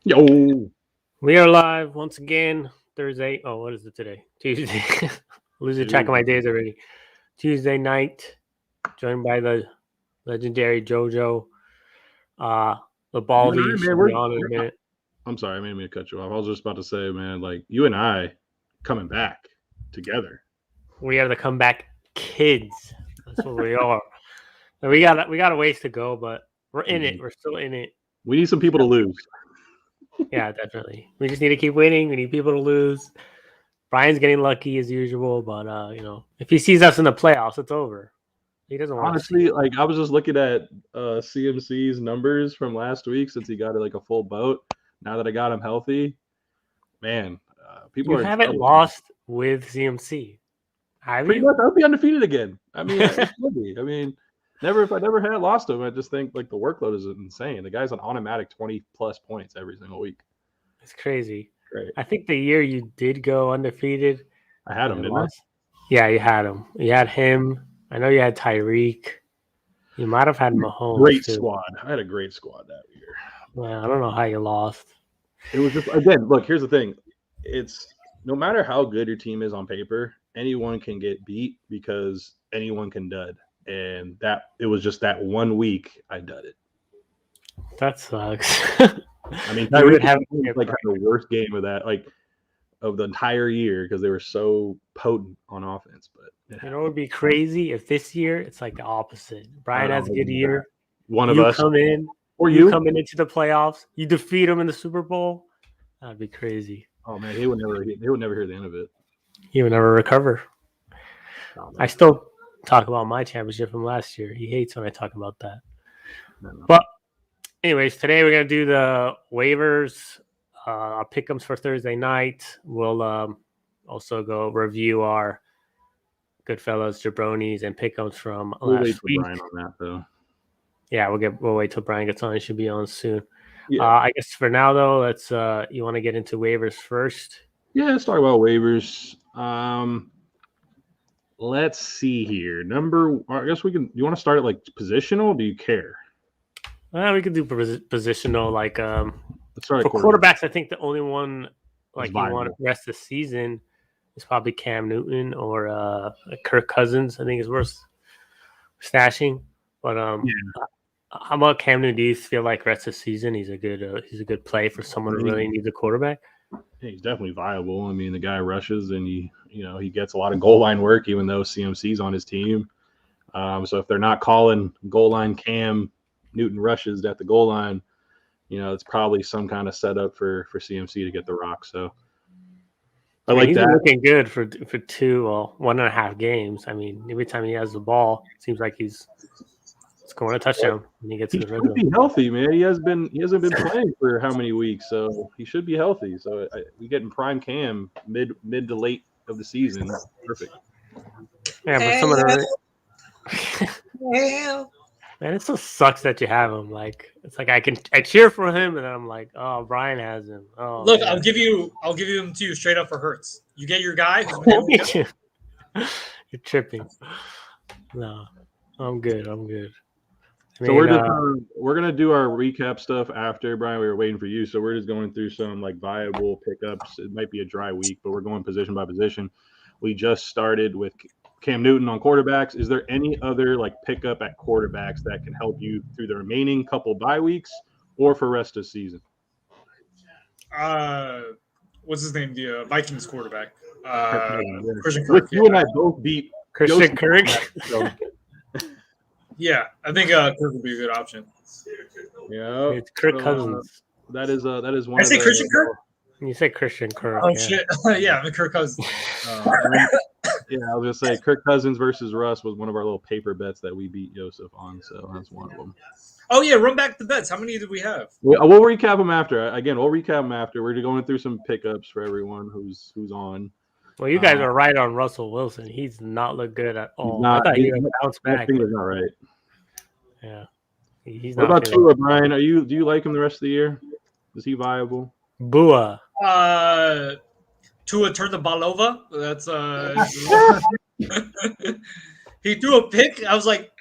Yo, We are live once again. Thursday. Oh, what is it today? Tuesday. Losing track of my days already. Tuesday night. Joined by the legendary JoJo. The you and I, Baldy man, should be on in a minute. I'm sorry, I didn't mean to cut you off. I was just about to say, man, like you and I coming back together. We are the comeback kids. That's what we are. And we got a ways to go, but we're in it. We're still in it. We need some people to lose. Yeah, definitely. We just need to keep winning. We need people to lose. Brian's getting lucky as usual, but if he sees us in the playoffs, it's over. He doesn't want Honestly, to see. like I was just looking at CMC's numbers from last week since he got like a full boat. Now that I got him healthy, man, people You are in haven't trouble. lost with CMC, have Pretty you? much, I'll be undefeated again. I mean, it should be. I mean, never if I never had lost him. I just think like the workload is insane. The guy's on automatic 20+ points every single week. It's crazy. Great. I think the year you did go undefeated, I had him, you didn't I? lost. Yeah, you had him. You had him. I know you had Tyreek. You might have had Mahomes Great too. squad. I had a great squad that year. Well, I don't know how you lost. It was just again, look, here's the thing. It's no matter how good your team is on paper, anyone can get beat because anyone can dud. And that it was just that 1 week I dudded. That sucks. I mean, You would have like the worst game of that, like of the entire year because they were so potent on offense. But it would be crazy if this year it's like the opposite. Brian has a good year. One of you us come in, or you you coming into the playoffs, you defeat him in the Super Bowl. That'd be crazy. Oh man, he would never hear the end of it. He would never recover. Oh, I still talk about my championship from last year. He hates when I talk about that. no. But anyways, today we're gonna do the waivers, our pick'ems for Thursday night. We'll also go review our Goodfellas, Jabronis, and pick'ems from We'll wait last for week. Brian on that though. Yeah, we'll wait till Brian gets on. He should be on soon. Yeah. I guess for now though, let's you want to get into waivers first? Yeah, let's talk about waivers. Let's see here. I guess we can. You want to start at like positional? Do you care? We could do positional. Like Let's start for quarterbacks, I think the only one like you want to rest the season is probably Cam Newton or Kirk Cousins. I think is worth stashing. But how about Cam Newton? Do you feel like rest of the season he's a good play for someone who really needs a quarterback? Yeah, he's definitely viable. I mean, the guy rushes and he gets a lot of goal line work, even though CMC's on his team. So if they're not calling goal line Cam Newton rushes at the goal line, it's probably some kind of setup for CMC to get the rock. So I like he's that. Been looking good for 1.5 games. I mean, every time he has the ball, it seems like he's scoring a touchdown when he gets in the red zone. He should be healthy, man. He hasn't been playing for how many weeks, so he should be healthy. So we get in prime Cam mid to late of the season. That's perfect. Yeah, but some of the man, it still sucks that you have him. Like it's like I cheer for him, and then I'm like, oh, Brian has him. Oh, look, man. I'll give him to you straight up for Hurts. You get your guy. You're tripping. No, I'm good. I mean, so we're gonna do our recap stuff after, Brian. We were waiting for you, so we're just going through some like viable pickups. It might be a dry week, but we're going position by position. We just started with Cam Newton on quarterbacks. Is there any other like pickup at quarterbacks that can help you through the remaining couple bye weeks or for rest of the season? What's his name? The Vikings quarterback. Christian Kirk. You and I both beat Christian Kirk. Yeah, I think Kirk would be a good option. Yeah, it's Kirk Cousins. That is one. I say Christian Kirk. You say Christian Kirk. Oh shit! Yeah, I mean Kirk Cousins. Yeah, I was gonna say Kirk Cousins versus Russ was one of our little paper bets that we beat Joseph on, so that's one of them. Oh yeah, run back the bets. How many did we have? We'll recap them after. Again, we'll recap them after. We're going through some pickups for everyone who's on. Well, you guys are right on Russell Wilson. He's not looked good at all. I thought he would bounce back. I think he's not right. Yeah, he's what not. About Tua, Brian? Do you like him the rest of the year? Is he viable? Bua. Tua turned the ball over. That's he threw a pick. I was like,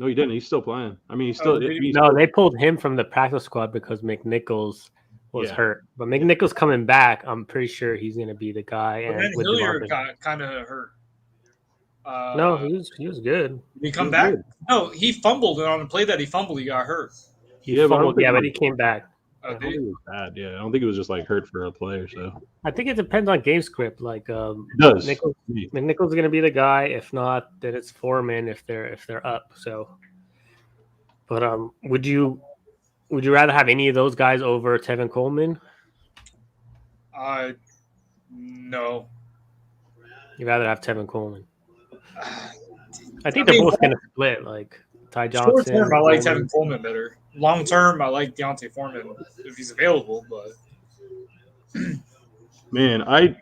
No, he didn't. He's still playing. I mean, they pulled him from the practice squad because McNichols was hurt. But McNichols coming back, I'm pretty sure he's going to be the guy. But then Hilliard got kind of hurt. No, he was good. Did he come back? Good. No, he fumbled, and on the play that he fumbled, he got hurt. He fumbled, but he came back. I don't think it was bad. Yeah, I don't think it was just like hurt for a play or so. I think it depends on game script. Like, it does. McNichols is going to be the guy. If not, then it's Foreman if they're up. So, but would you rather have any of those guys over Tevin Coleman? No. You'd rather have Tevin Coleman. I think they're both going to split. Like Ty Johnson. Short term, I like Tevin Coleman better. Long term, I like Deontay Foreman if he's available. But man, I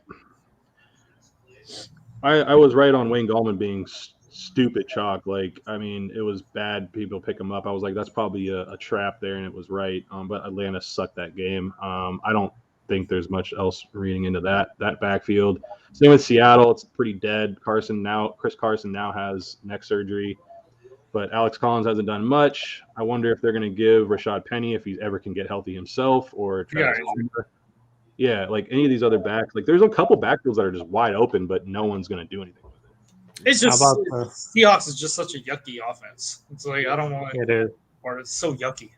was right on Wayne Gallman being stupid chalk. Like, I mean, it was bad. People pick him up. I was like, that's probably a trap there, and it was right. But Atlanta sucked that game. I don't think there's much else reading into that backfield. Same with Seattle. It's pretty dead. Chris Carson now has neck surgery. But Alex Collins hasn't done much. I wonder if they're going to give Rashad Penny if he ever can get healthy himself, or Travis Homer. Yeah, like any of these other backs. Like there's a couple backfields that are just wide open, but no one's going to do anything with it. It's just Seahawks is just such a yucky offense. It's like I don't want it is. Or it's so yucky.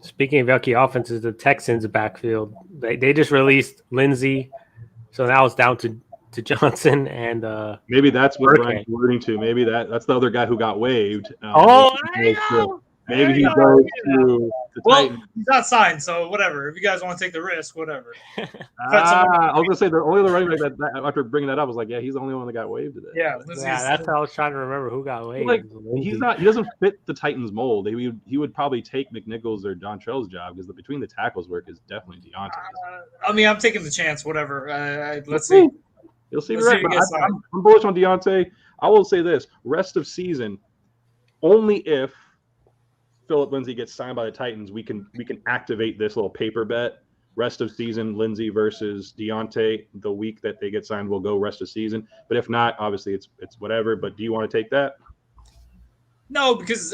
Speaking of yucky offenses, the Texans backfield they just released Lindsey, so now it's down to Johnson and maybe that's what Brian's alluding to. Maybe that's the other guy who got waived. Maybe he goes to the Titans. He's not signed, so whatever. If you guys want to take the risk, whatever. I was gonna say the only other running back that after bringing that up was like, yeah, he's the only one that got waived today. Yeah, that's how I was trying to remember who got waived. Like he doesn't fit the Titans mold. He would probably take McNichols or Dontrell's job because between the tackles work is definitely Deontay. I mean, I'm taking the chance. Whatever. Let's see. You'll see. Right. I'm bullish on Deontay. I will say this: rest of season, only if Phillip Lindsay gets signed by the Titans, we can activate this little paper bet. Rest of season, Lindsay versus Deontay. The week that they get signed, we'll go rest of season. But if not, obviously it's whatever. But do you want to take that? No, because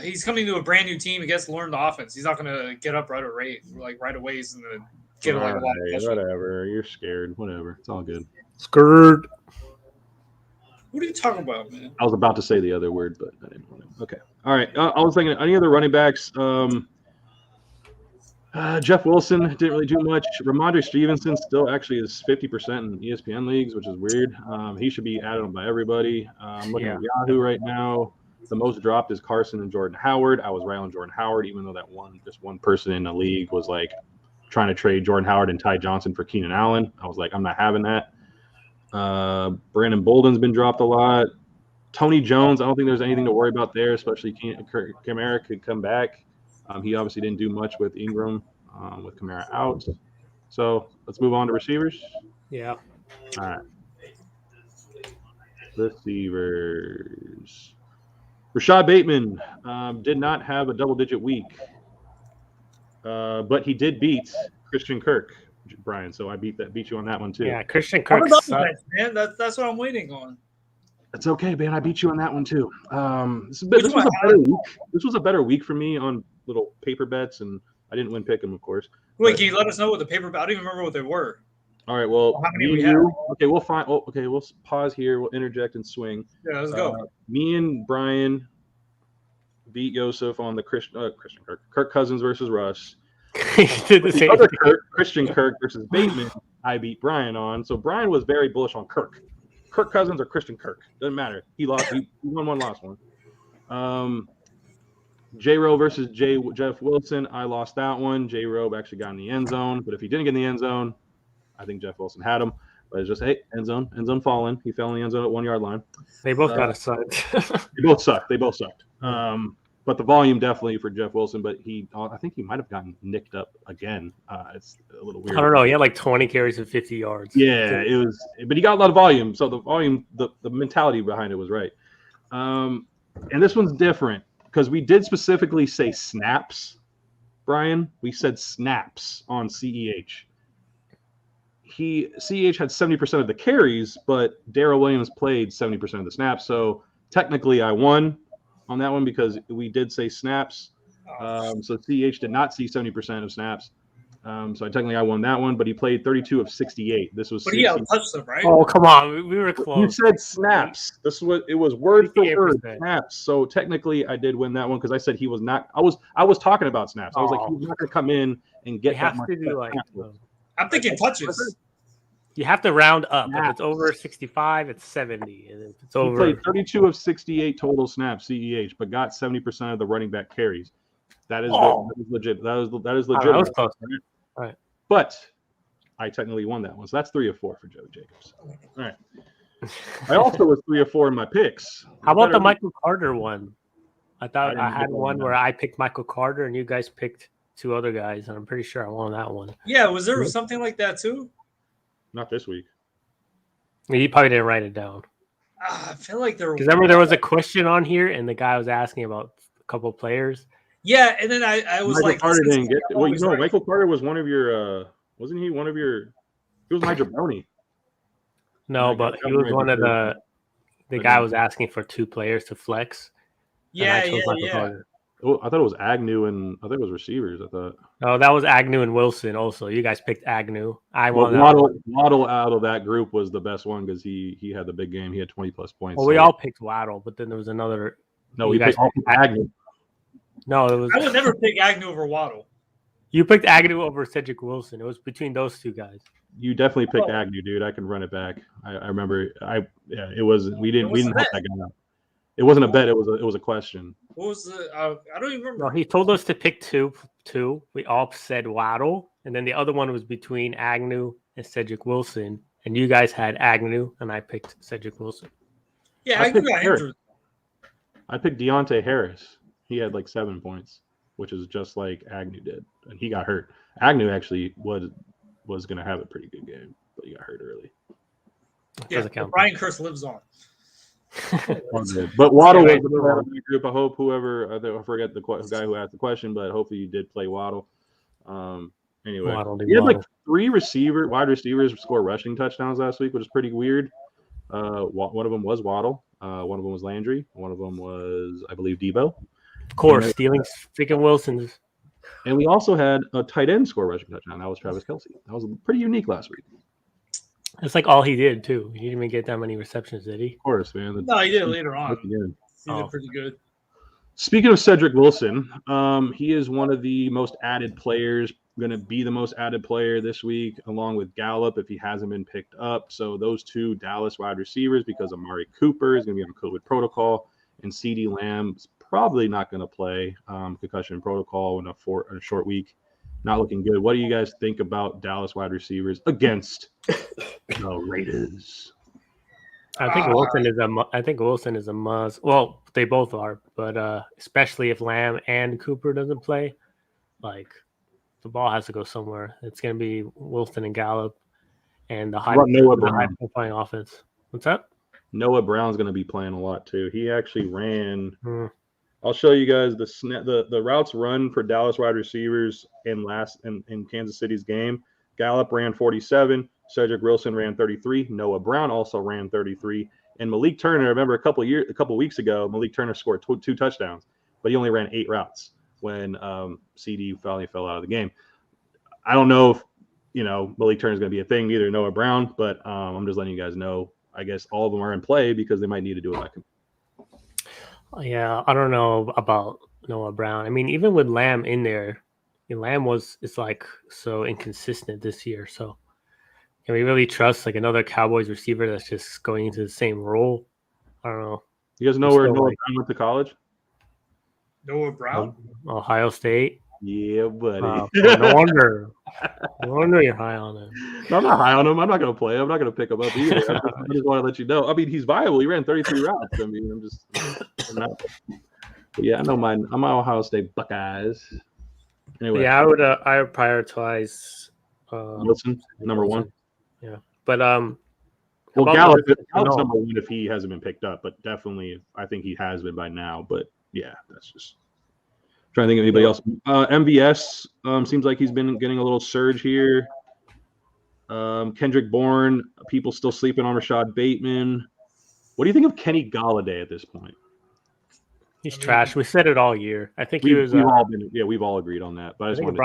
he's coming to a brand new team. He gets to learn the offense. He's not going to get up right away. He's going to get like a lot of whatever. You're scared. Whatever. It's all good. Scared. What are you talking about, man? I was about to say the other word, but I didn't want to. Okay. All right. I was thinking any other running backs. Jeff Wilson didn't really do much. Ramondre Stevenson still actually is 50% in ESPN leagues, which is weird. He should be added on by everybody. I'm looking at Yahoo right now. The most dropped is Carson and Jordan Howard. I was right on Jordan Howard, even though just one person in the league was like trying to trade Jordan Howard and Ty Johnson for Keenan Allen. I was like, I'm not having that. Brandon Bolden's been dropped a lot. Tony Jones, I don't think there's anything to worry about there, especially Kamara could come back. He obviously didn't do much with Ingram with Kamara out. So let's move on to receivers. Yeah. All right. Receivers. Rashad Bateman did not have a double-digit week, but he did beat Christian Kirk, Brian. So I beat you on that one too. Yeah, Christian Kirk. Man, that's what I'm waiting on. That's okay, man. I beat you on that one too. This was a better week. This was a better week for me on little paper bets, and I didn't win pick 'em, of course. Wait, can you let us know what the paper bet? I don't even remember what they were. All right. Well, how many we have? Okay, we'll find. Oh, okay, we'll pause here. We'll interject and swing. Yeah, let's go. Me and Brian beat Yosef on the Kirk Cousins versus Russ. He did the same. Other Christian Kirk versus Bateman. I beat Brian on. So Brian was very bullish on Kirk. Kirk Cousins or Christian Kirk, doesn't matter. He lost. He won one, lost one. J-Rowe versus Jeff Wilson. I lost that one. J-Rowe actually got in the end zone, but if he didn't get in the end zone, I think Jeff Wilson had him. But it's just, hey, end zone falling. He fell in the end zone at 1 yard line. They both got a suck. They both sucked. But the volume definitely for Jeff Wilson. But I think he might have gotten nicked up again. It's a little weird. I don't know. He had like 20 carries and 50 yards. Yeah, it was. But he got a lot of volume. So the volume, the mentality behind it was right. And this one's different because we did specifically say snaps, Brian. We said snaps on CEH. CEH had 70% of the carries, but Darrell Williams played 70% of the snaps. So technically I won on that one because we did say snaps. So CEH did not see 70% of snaps. So technically I won that one, but he played 32 of 68. This was. But he touched them, right? Oh, come on, we were close. You said snaps. This was it was word for word snaps. So technically I did win that one because I said he was not. I was talking about snaps. I was like, he's not going to come in and get that much. I'm thinking touches. You have to round up. If it's over 65, it's 70. And if it's over, he played 32 of 68 total snaps, CEH, but got 70% of the running back carries. That is legit. That is legit. That was close. All right. But I technically won that one. So that's 3 of 4 for Joe Jacobs. All right. I also was 3 of 4 in my picks. How about the Michael Carter one? I thought I had one where I picked Michael Carter and you guys picked 2 other guys, and I'm pretty sure I won that one. Yeah, was there something like that too? Not this week. You probably didn't write it down. I feel like there. Because remember there was a question on here, and the guy was asking about a couple of players. Yeah, and then I was Michael like, Carter didn't get. Well, you know, Michael Carter was one of your. Wasn't he one of your? He was my jabroni. No, but he was one of the. The guy was asking for 2 players to flex. Yeah. Oh, I thought it was Agnew and I think it was receivers. I thought. Oh, that was Agnew and Wilson. Also, you guys picked Agnew. Waddle out of that group was the best one because he had the big game. He had 20+ points. Well, we all picked Waddle, but then there was another. No, we picked Agnew. No, it was. I would never pick Agnew over Waddle. You picked Agnew over Cedric Wilson. It was between those 2 guys. You definitely picked Agnew, dude. I can run it back. I remember. It was. We didn't help that guy out. It wasn't a bet. It was a question. What was the? I don't even remember. No, he told us to pick two. We all said Waddle, and then the other one was between Agnew and Cedric Wilson. And you guys had Agnew, and I picked Cedric Wilson. Yeah, Agnew got injured. I picked Deontay Harris. He had like 7 points, which is just like Agnew did, and he got hurt. Agnew actually was going to have a pretty good game, but he got hurt early. Yeah, Brian Curse lives on. But Waddle was the group. I hope whoever I forget the guy who asked the question, but hopefully you did play Waddle. Anyway, he had like 3 wide receivers score rushing touchdowns last week, which is pretty weird. One of them was Waddle. One of them was Landry. One of them was, I believe, Debo. Of course, stealing freaking Wilson's. And we also had a tight end score rushing touchdown. That was Travis Kelce. That was pretty unique last week. That's like all he did, too. He didn't even get that many receptions, did he? Of course, man. No, he did later on. He did pretty good. Speaking of Cedric Wilson, he is one of the most added players, going to be the most added player this week, along with Gallup if he hasn't been picked up. So those 2 Dallas wide receivers, because Amari Cooper is going to be on COVID protocol, and CeeDee Lamb is probably not going to play concussion protocol in a short week. Not looking good. What do you guys think about Dallas wide receivers against the Raiders? I think Wilson is a must. Well, they both are, but especially if Lamb and Cooper doesn't play, like the ball has to go somewhere. It's going to be Wilson and Gallup, and the high profile offense. What's that? Noah Brown's going to be playing a lot too. He actually ran. I'll show you guys the routes run for Dallas wide receivers in Kansas City's game. Gallup ran 47. Cedric Wilson ran 33. Noah Brown also ran 33. And Malik Turner, I remember a couple weeks ago, Malik Turner scored 2 touchdowns, but he only ran 8 routes when CD finally fell out of the game. I don't know if Malik Turner is going to be a thing, neither Noah Brown, but I'm just letting you guys know. I guess all of them are in play because they might need to do it like him. Yeah, I don't know about Noah Brown. I mean, even with Lamb in there, Lamb is like so inconsistent this year. So can we really trust like another Cowboys receiver that's just going into the same role? I don't know. You guys know where Noah Brown went to college? Noah Brown? Ohio State. Yeah, buddy. No wonder you're high on him. No, I'm not high on him. I'm not going to play him. I'm not going to pick him up either. I just want to let you know. I mean, he's viable. He ran 33 routes. I mean, I'm not. But yeah, I know I'm my Ohio State Buckeyes. Anyway. Yeah, I would prioritize Wilson, number 1. Yeah, but Gallup's number 1 if he hasn't been picked up, but definitely I think he has been by now. But yeah, that's just. Trying to think of anybody else. MVS seems like he's been getting a little surge here. Kendrick Bourne, people still sleeping on Rashad Bateman. What do you think of Kenny Golladay at this point? He's trash. We said it all year. I think we've all agreed on that. But I think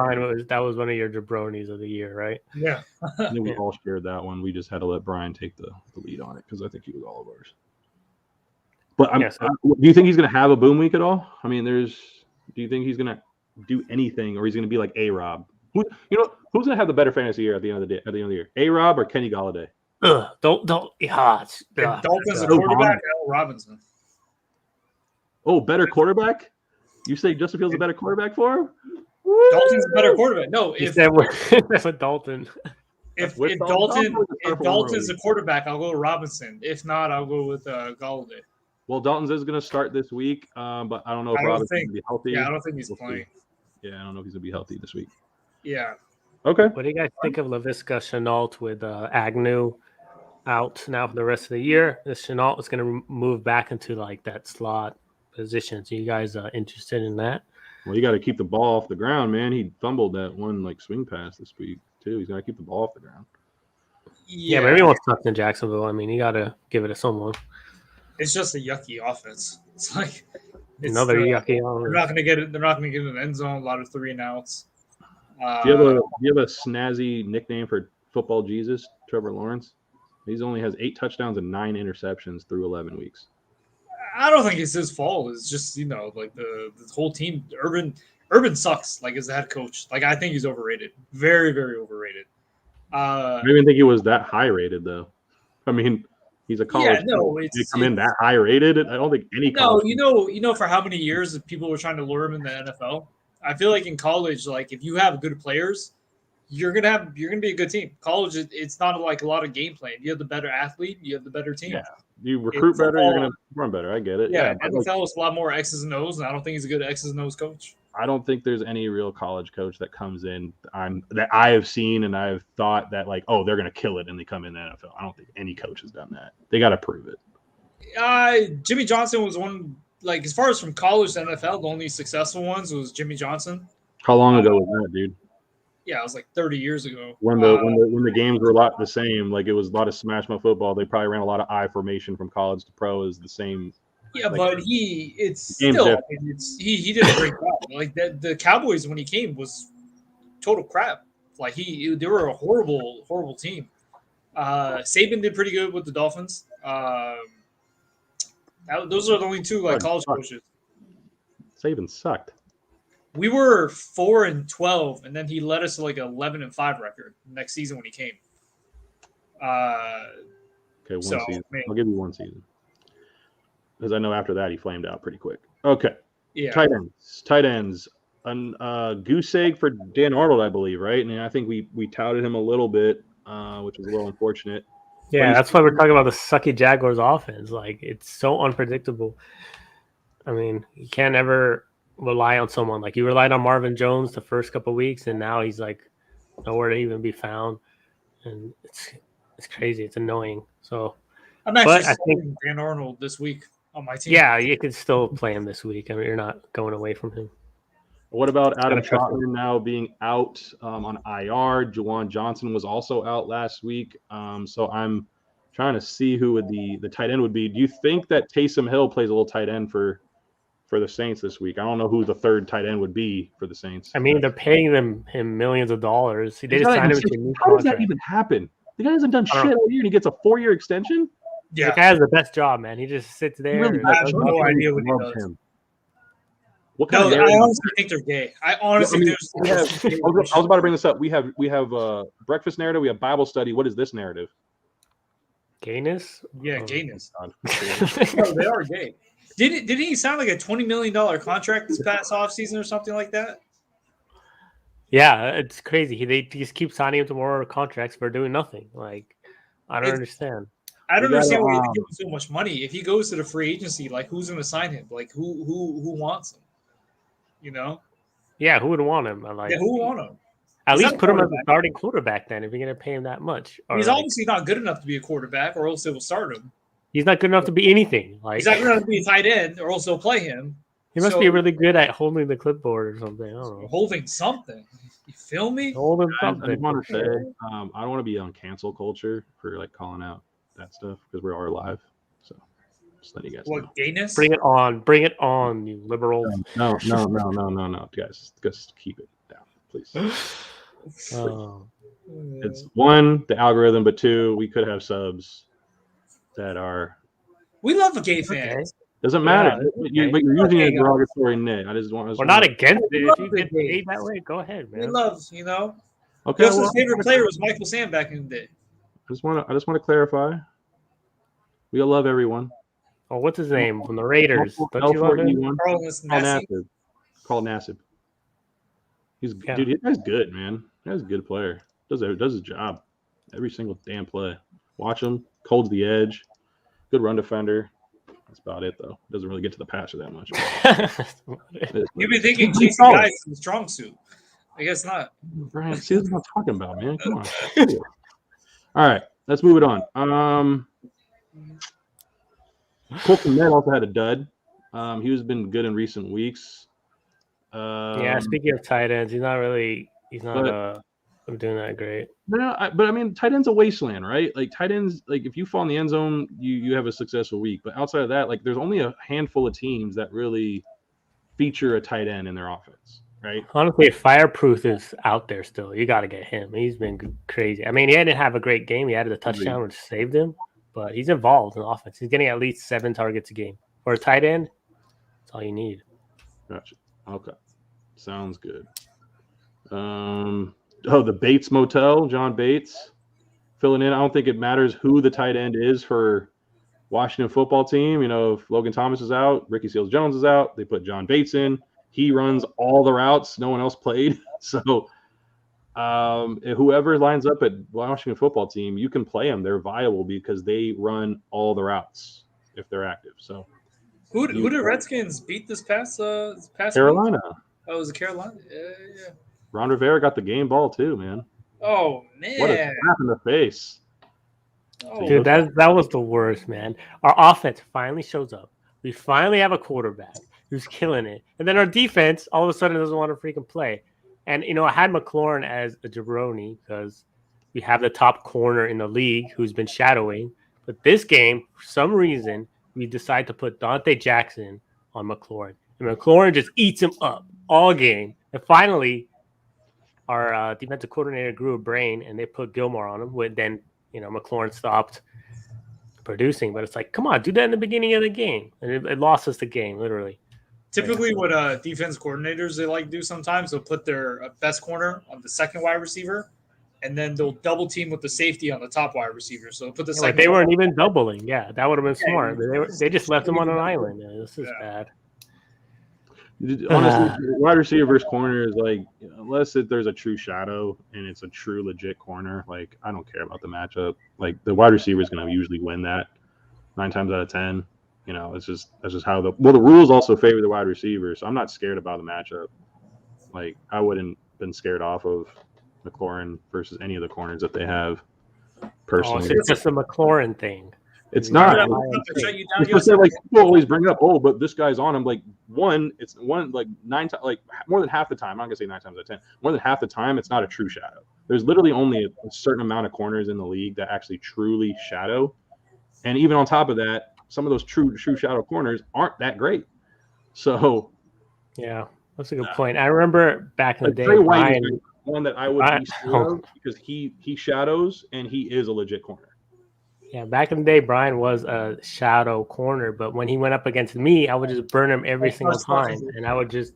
that was one of your jabronis of the year, right? Yeah. I think we all shared that one. We just had to let Brian take the lead on it because I think he was all of ours. But do you think he's going to have a boom week at all? I mean, do you think he's going to do anything, or he's going to be like A-Rob? Who's going to have the better fantasy year at the end of the year? A-Rob or Kenny Galladay? Don't. Dalton's a quarterback. Al Robinson. Oh, better quarterback? You say Justin Fields a better quarterback for him? Dalton's a better quarterback. No, that's what Dalton. If Dalton's a quarterback, I'll go with Robinson. If not, I'll go with Galladay. Well, Dalton's is going to start this week, but I don't know if Robinson's going to be healthy. Yeah, I don't think he's playing. Yeah, I don't know if he's going to be healthy this week. Yeah. Okay. What do you guys think of LaVisca Chenault with Agnew out now for the rest of the year? This Chenault is going to move back into like that slot position. So you guys interested in that? Well, you got to keep the ball off the ground, man. He fumbled that one like swing pass this week too. He's got to keep the ball off the ground. Yeah, but everyone's stuck in Jacksonville. I mean, you got to give it to someone. It's just a yucky offense. It's like another yucky offense. They're not going to get it. They're not going to get in the end zone. A lot of 3 and outs. Do you have a snazzy nickname for football Jesus, Trevor Lawrence? He only has 8 touchdowns and 9 interceptions through 11 weeks. I don't think it's his fault. It's just like the whole team. Urban sucks. Like as the head coach. Like I think he's overrated. Very, very overrated. I didn't even think he was that high rated though. I mean, he's a college. Yeah, no, he come in that high rated. I don't think any. No, you know, for how many years people were trying to lure him in the NFL. I feel like in college, like if you have good players, you're gonna be a good team. College, it's not like a lot of game plan. You have the better athlete, you have the better team. Yeah, you recruit better, you're gonna run better. I get it. Yeah, NFL is a lot more X's and O's, and I don't think he's a good X's and O's coach. I don't think there's any real college coach that comes in that I have seen and I've thought that like, oh, they're gonna kill it and they come in the NFL. I don't think any coach has done that. They got to prove it. Jimmy Johnson was one. Like as far as from college to NFL, the only successful ones was Jimmy Johnson. How long ago was that, dude? Yeah, it was like 30 years ago. When the games were a lot the same, like it was a lot of smash mouth football. They probably ran a lot of I formation from college to pro is the same. Yeah, like, but he did a great job. Like the Cowboys when he came was total crap. Like they were a horrible team. Saban did pretty good with the Dolphins. Those are the only 2 like college coaches. Saban sucked. We were 4-12, and then he led us to like 11-5 record next season when he came. Okay, one season. I'll give you 1 season because I know after that he flamed out pretty quick. Okay. Yeah. Tight ends. Goose egg for Dan Arnold, I believe, right? And I think we touted him a little bit, which was a little unfortunate. Yeah, that's why we're talking about the sucky Jaguars offense. Like, it's so unpredictable. I mean, you can't ever rely on someone. Like, you relied on Marvin Jones the first couple of weeks, and now he's, like, nowhere to even be found. And it's crazy. It's annoying. So I'm actually starting Dan Arnold this week on my team. Yeah, you can still play him this week. I mean, you're not going away from him. What about Adam Troutman now being out on IR? Juwan Johnson was also out last week. So I'm trying to see who the tight end would be. Do you think that Taysom Hill plays a little tight end for the Saints this week? I don't know who the third tight end would be for the Saints. I mean, they're paying him millions of dollars. They just signed him to a new contract. How does that even happen? The guy hasn't done shit all year and he gets a 4-year extension? Yeah. The guy has the best job, man. He just sits there. I have no idea what he does. I honestly think they're gay. I was about to bring this up. We have breakfast narrative. We have Bible study. What is this narrative? Gayness? Yeah, gayness. No, they are gay. Didn't he sign like a $20 million contract this past offseason or something like that? Yeah, it's crazy. They just keep signing him to more contracts for doing nothing. Like, I don't understand. I don't understand why he's giving so much money. If he goes to the free agency, like who's going to sign him? Like who wants him? You know? Yeah, who would want him? Who would want him? At least put him as a starting quarterback then if you're going to pay him that much. He's obviously not good enough to be a quarterback or else they will start him. He's not good enough to be anything. Like, he's not good enough to be a tight end or else they'll play him. He must be really good at holding the clipboard or something. I don't know. Holding something. You feel me? Holding something. I want to say, I don't want to be on cancel culture for like calling out that stuff because we are live. So Just letting you guys know. Gayness? Bring it on, you liberals. No, guys. Just keep it down, please. It's one, the algorithm, but two, we could have subs that are. We love a gay fans. Doesn't matter. But you're using a derogatory name. We're not against it. If you get paid that way, go ahead, man. We love, Okay. Joseph's favorite player was Michael Sam back in the day. I just want to clarify. We all love everyone. Oh, what's his name from the Raiders? Don't you love him? Carl Nassib. Dude, this guy's good, man. He's a good player. Does his job every single damn play. Watch him. Holds the edge. Good run defender. That's about it, though. Doesn't really get to the passer that much. You've been thinking chasing guys in the strong suit. I guess not. Brian, see what I'm talking about, man. Come on. All right, let's move it on. Colton Nett also had a dud. He's been good in recent weeks. Speaking of tight ends, he's not doing that great. No, but I mean, tight end's a wasteland, right? Like tight ends, like if you fall in the end zone, you have a successful week. But outside of that, like there's only a handful of teams that really feature a tight end in their offense, right? Honestly, Fireproof is out there still. You got to get him. He's been crazy. I mean, he didn't have a great game. He added a touchdown, which saved him. But he's involved in the offense. He's getting at least 7 targets a game. For a tight end, that's all you need. Gotcha. Okay. Sounds good. The Bates Motel, John Bates filling in. I don't think it matters who the tight end is for Washington football team. If Logan Thomas is out, Ricky Seals-Jones is out, they put John Bates in. He runs all the routes. No one else played. So whoever lines up at Washington football team, you can play them. They're viable because they run all the routes if they're active. So who did Redskins beat this past Carolina? Week? Oh, it was Carolina. Yeah. Ron Rivera got the game ball too, man. Oh man! What a slap in the face. Dude, that was the worst, man. Our offense finally shows up. We finally have a quarterback who's killing it, and then our defense all of a sudden doesn't want to freaking play. And, I had McLaurin as a jabroni because we have the top corner in the league who's been shadowing. But this game, for some reason, we decide to put Dante Jackson on McLaurin. And McLaurin just eats him up all game. And finally, our defensive coordinator grew a brain, and they put Gilmore on him. Then, McLaurin stopped producing. But it's like, come on, do that in the beginning of the game. And it lost us the game, literally. Typically, what defense coordinators they like to do sometimes, they'll put their best corner on the second wide receiver, and then they'll double team with the safety on the top wide receiver. So they'll put the second. They weren't even doubling. Yeah, that would have been smart. They just left him on an island. This is bad. Honestly, wide receiver versus corner is like, unless there's a true shadow and it's a true legit corner, like I don't care about the matchup. Like the wide receiver is going to usually win that 9 times out of 10. That's just how the rules also favor the wide receiver, so I'm not scared about the matchup. Like I wouldn't been scared off of McLaurin versus any of the corners that they have. Personally, so it's just a McLaurin thing. It's not. It's just that, like people always bring up, but this guy's on him. Like it's like 9 times, like more than half the time. I'm not gonna say 9 times out of 10. More than half the time, it's not a true shadow. There's literally only a certain amount of corners in the league that actually truly shadow, and even on top of that, some of those true shadow corners aren't that great. So, yeah, that's a good point. I remember back in the day, Trey White is one that I would be scared of because he shadows and he is a legit corner. Yeah, back in the day, Brian was a shadow corner, but when he went up against me, I would just burn him every single time, and I would just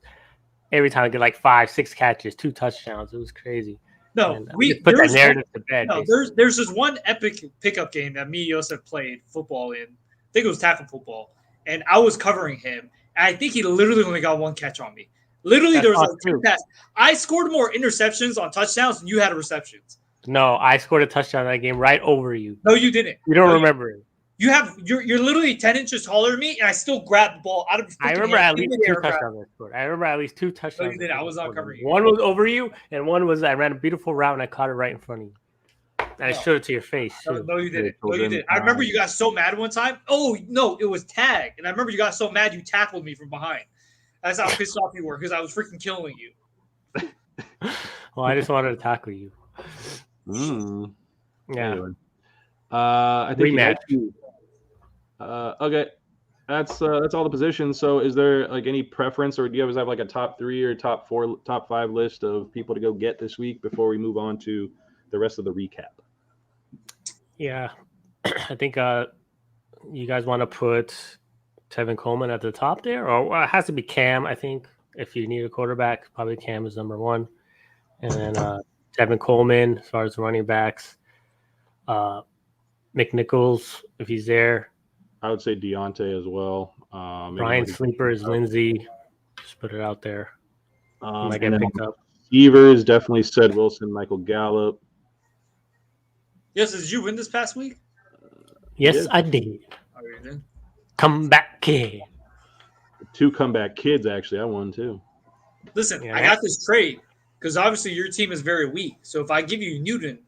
every time I get like 5-6 catches, 2 touchdowns. It was crazy. No, we put that narrative to bed. No, there's this one epic pickup game that me and Yosef played football in. I think it was tackle football, and I was covering him, and I think he literally only got 1 catch on me. Literally, there was like 2 passes. I scored more interceptions on touchdowns than you had receptions. No, I scored a touchdown in that game right over you. No, you didn't. You don't remember it. You're literally 10 inches taller than me, and I still grabbed the ball out of. I remember at least 2 touchdowns I scored. I remember at least 2 touchdowns. No, you didn't. I was not covering you. One was over you, and one was I ran a beautiful route and I caught it right in front of you. And I showed it to your face. No, you didn't. No, you didn't. I remember you got so mad one time. Oh no, it was tag, and I remember you got so mad you tackled me from behind. That's how pissed off you were because I was freaking killing you. Well, I just wanted to tackle you. Yeah. Anyway. I think rematch. Okay. That's all the positions. So is there like any preference, or do you guys have like a top 3 or top 4, top 5 list of people to go get this week before we move on to the rest of the recap? Yeah, I think you guys want to put Tevin Coleman at the top there, or it has to be Cam. I think if you need a quarterback, probably Cam is number 1, and then Tevin Coleman as far as running backs. McNichols, if he's there. I would say Deontay as well. Brian Sleeper is Lindsey. Just put it out there. Might get picked up. Waivers definitely said Wilson, Michael Gallup. Yes, did you win this past week? Yes, I did. Oh, you did? Comeback kid. 2 comeback kids, actually. I won too. Listen, I got this trade because obviously your team is very weak. So if I give you Newton,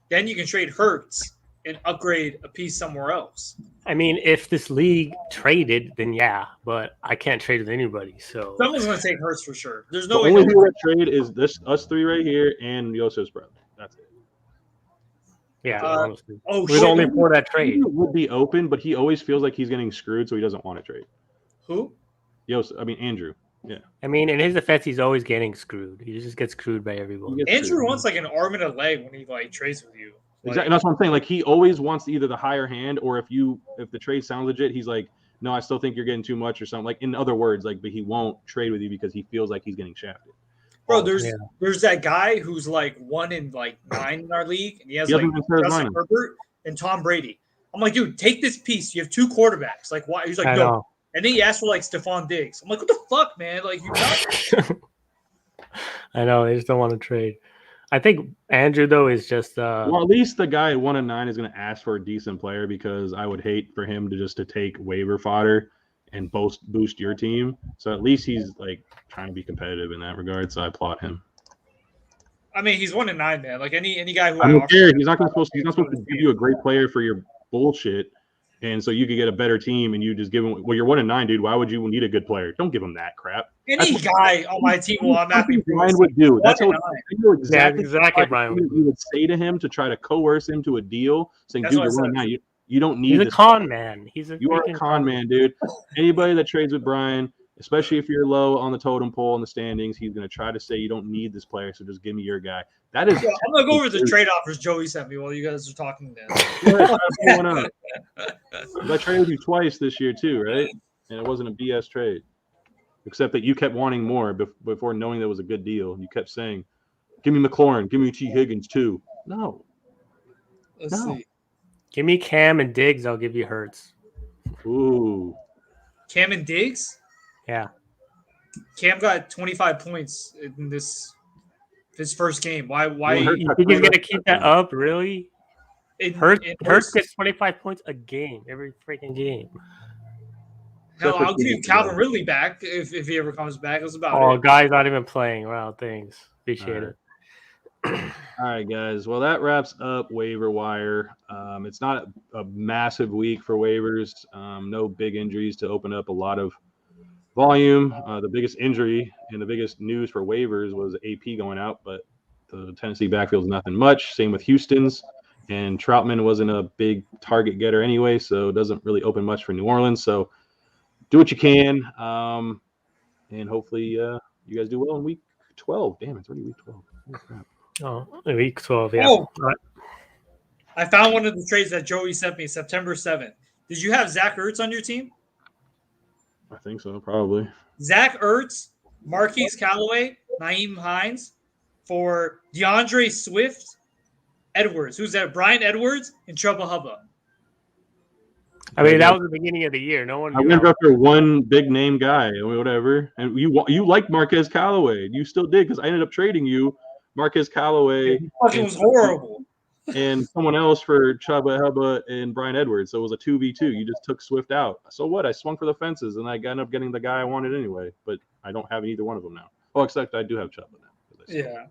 then you can trade Hurts and upgrade a piece somewhere else. I mean, if this league traded, then yeah, but I can't trade with anybody. So someone's going to take Hurts for sure. There's no way. The only people that trade is us 3 right here and Yosef's brother. That's it. Yeah, honestly. Oh, we're only for that trade. He would be open, but he always feels like he's getting screwed, so he doesn't want to trade. Who? Andrew. Yeah. I mean, in his defense, he's always getting screwed. He just gets screwed by everyone. Andrew wants like an arm and a leg when he like trades with you. Exactly. That's what I'm saying. Like he always wants either the higher hand, or if the trade sounds legit, he's like, no, I still think you're getting too much or something. Like in other words, like, but he won't trade with you because he feels like he's getting shafted. Bro, there's that guy who's like 1 in like 9 in our league, and he has like Justin Herbert and Tom Brady. I'm like, dude, take this piece. You have 2 quarterbacks. Like, why? He's like, no. And then he asked for like Stephon Diggs. I'm like, what the fuck, man? Like, you not. I know. They just don't want to trade. I think Andrew though is just. Well, at least the guy at 1 and 9 is going to ask for a decent player, because I would hate for him to take waiver fodder and boost your team. So at least he's like trying to be competitive in that regard. So I applaud him. I mean, he's 1 and 9, man. Like any guy who I don't care. He's not supposed to give you a great player for your bullshit, and so you could get a better team, and you just give him. Well, you're 1 and 9, dude. Why would you need a good player? Don't give him that crap. Any guy on my team will automatically. Brian would do. That's what I know exactly. Brian. You would say to him to try to coerce him to a deal, saying, "Dude, you're 1 and 9. You don't need." He's a con man. You are a con man, dude. Anybody that trades with Brian, especially if you're low on the totem pole in the standings, he's going to try to say you don't need this player, so just give me your guy. That is. I'm going to go over the trade offers Joey sent me while you guys are talking. Then. I traded with you twice this year too, right? And it wasn't a BS trade, except that you kept wanting more before knowing that was a good deal. You kept saying, "Give me McLaurin, give me T. Higgins too." No. Let's see. Give me Cam and Diggs. I'll give you Hurts. Ooh. Cam and Diggs? Yeah. Cam got 25 points in this first game. Why? You think he's gonna keep that up? Really? Hurts gets 25 points a game, every freaking game. Hell, I'll give you Calvin Ridley back if he ever comes back. That's about it. Oh, guy's not even playing. Wow, thanks. Appreciate it. All right, guys. Well, that wraps up waiver wire. It's not a massive week for waivers. No big injuries to open up a lot of volume. The biggest injury and the biggest news for waivers was AP going out, but the Tennessee backfield is nothing much. Same with Houston's. And Troutman wasn't a big target getter anyway, so it doesn't really open much for New Orleans. So do what you can, and hopefully you guys do well in week 12. Damn, it's already week 12. Oh, crap. Oh, week 12, yeah. Oh, I found one of the trades that Joey sent me September 7th. Did you have Zach Ertz on your team? I think so, probably. Zach Ertz, Marquise Callaway, Naeem Hines for DeAndre Swift, Edwards. Who's that? Brian Edwards and Chuba Hubba. I mean, that was the beginning of the year. No one. I went after one big name guy, or whatever, and you liked Marquez Callaway. You still did, because I ended up trading you Marquez Callaway. It was horrible. And someone else for Chuba Hubba and Brian Edwards. So it was a 2v2. You just took Swift out. So what? I swung for the fences, and I ended up getting the guy I wanted anyway. But I don't have either one of them now. Oh, except I do have Chuba now. Yeah.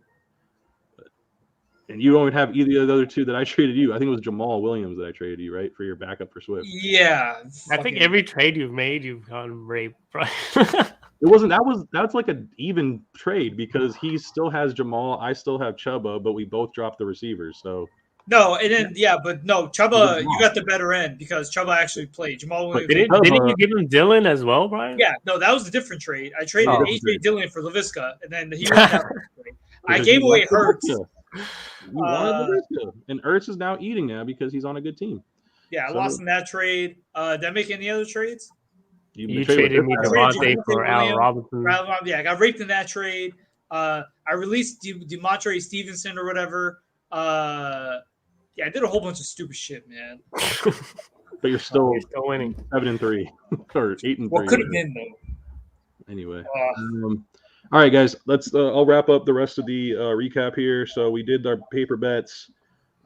And you don't have either of the other two that I traded you. I think it was Jamal Williams that I traded you, right, for your backup for Swift. Yeah. I think every trade you've made, you've gotten raped. It wasn't. That's like an even trade, because he still has Jamal, I still have Chuba, but we both dropped the receivers. So No, and then but no, Chuba, you got the better end because Chuba actually played. Jamal Williams. Didn't you give him Dillon as well, Brian? Yeah, no, that was a different trade. I traded AJ Dillon for Laviska, and then he won that trade. I gave away Hurts. You wanted Laviska, and Ertz is now eating now because he's on a good team. Yeah, I lost in that trade. Did I make any other trades? You traded me Devontae for Allen Robinson. Yeah, I got raped in that trade. I released DeMontre Stevenson or whatever. Yeah, I did a whole bunch of stupid shit, man. But you're still winning. 7-3 or 8-3. What could have been though? Anyway, all right, guys. Let's. I'll wrap up the rest of the recap here. So we did our paper bets.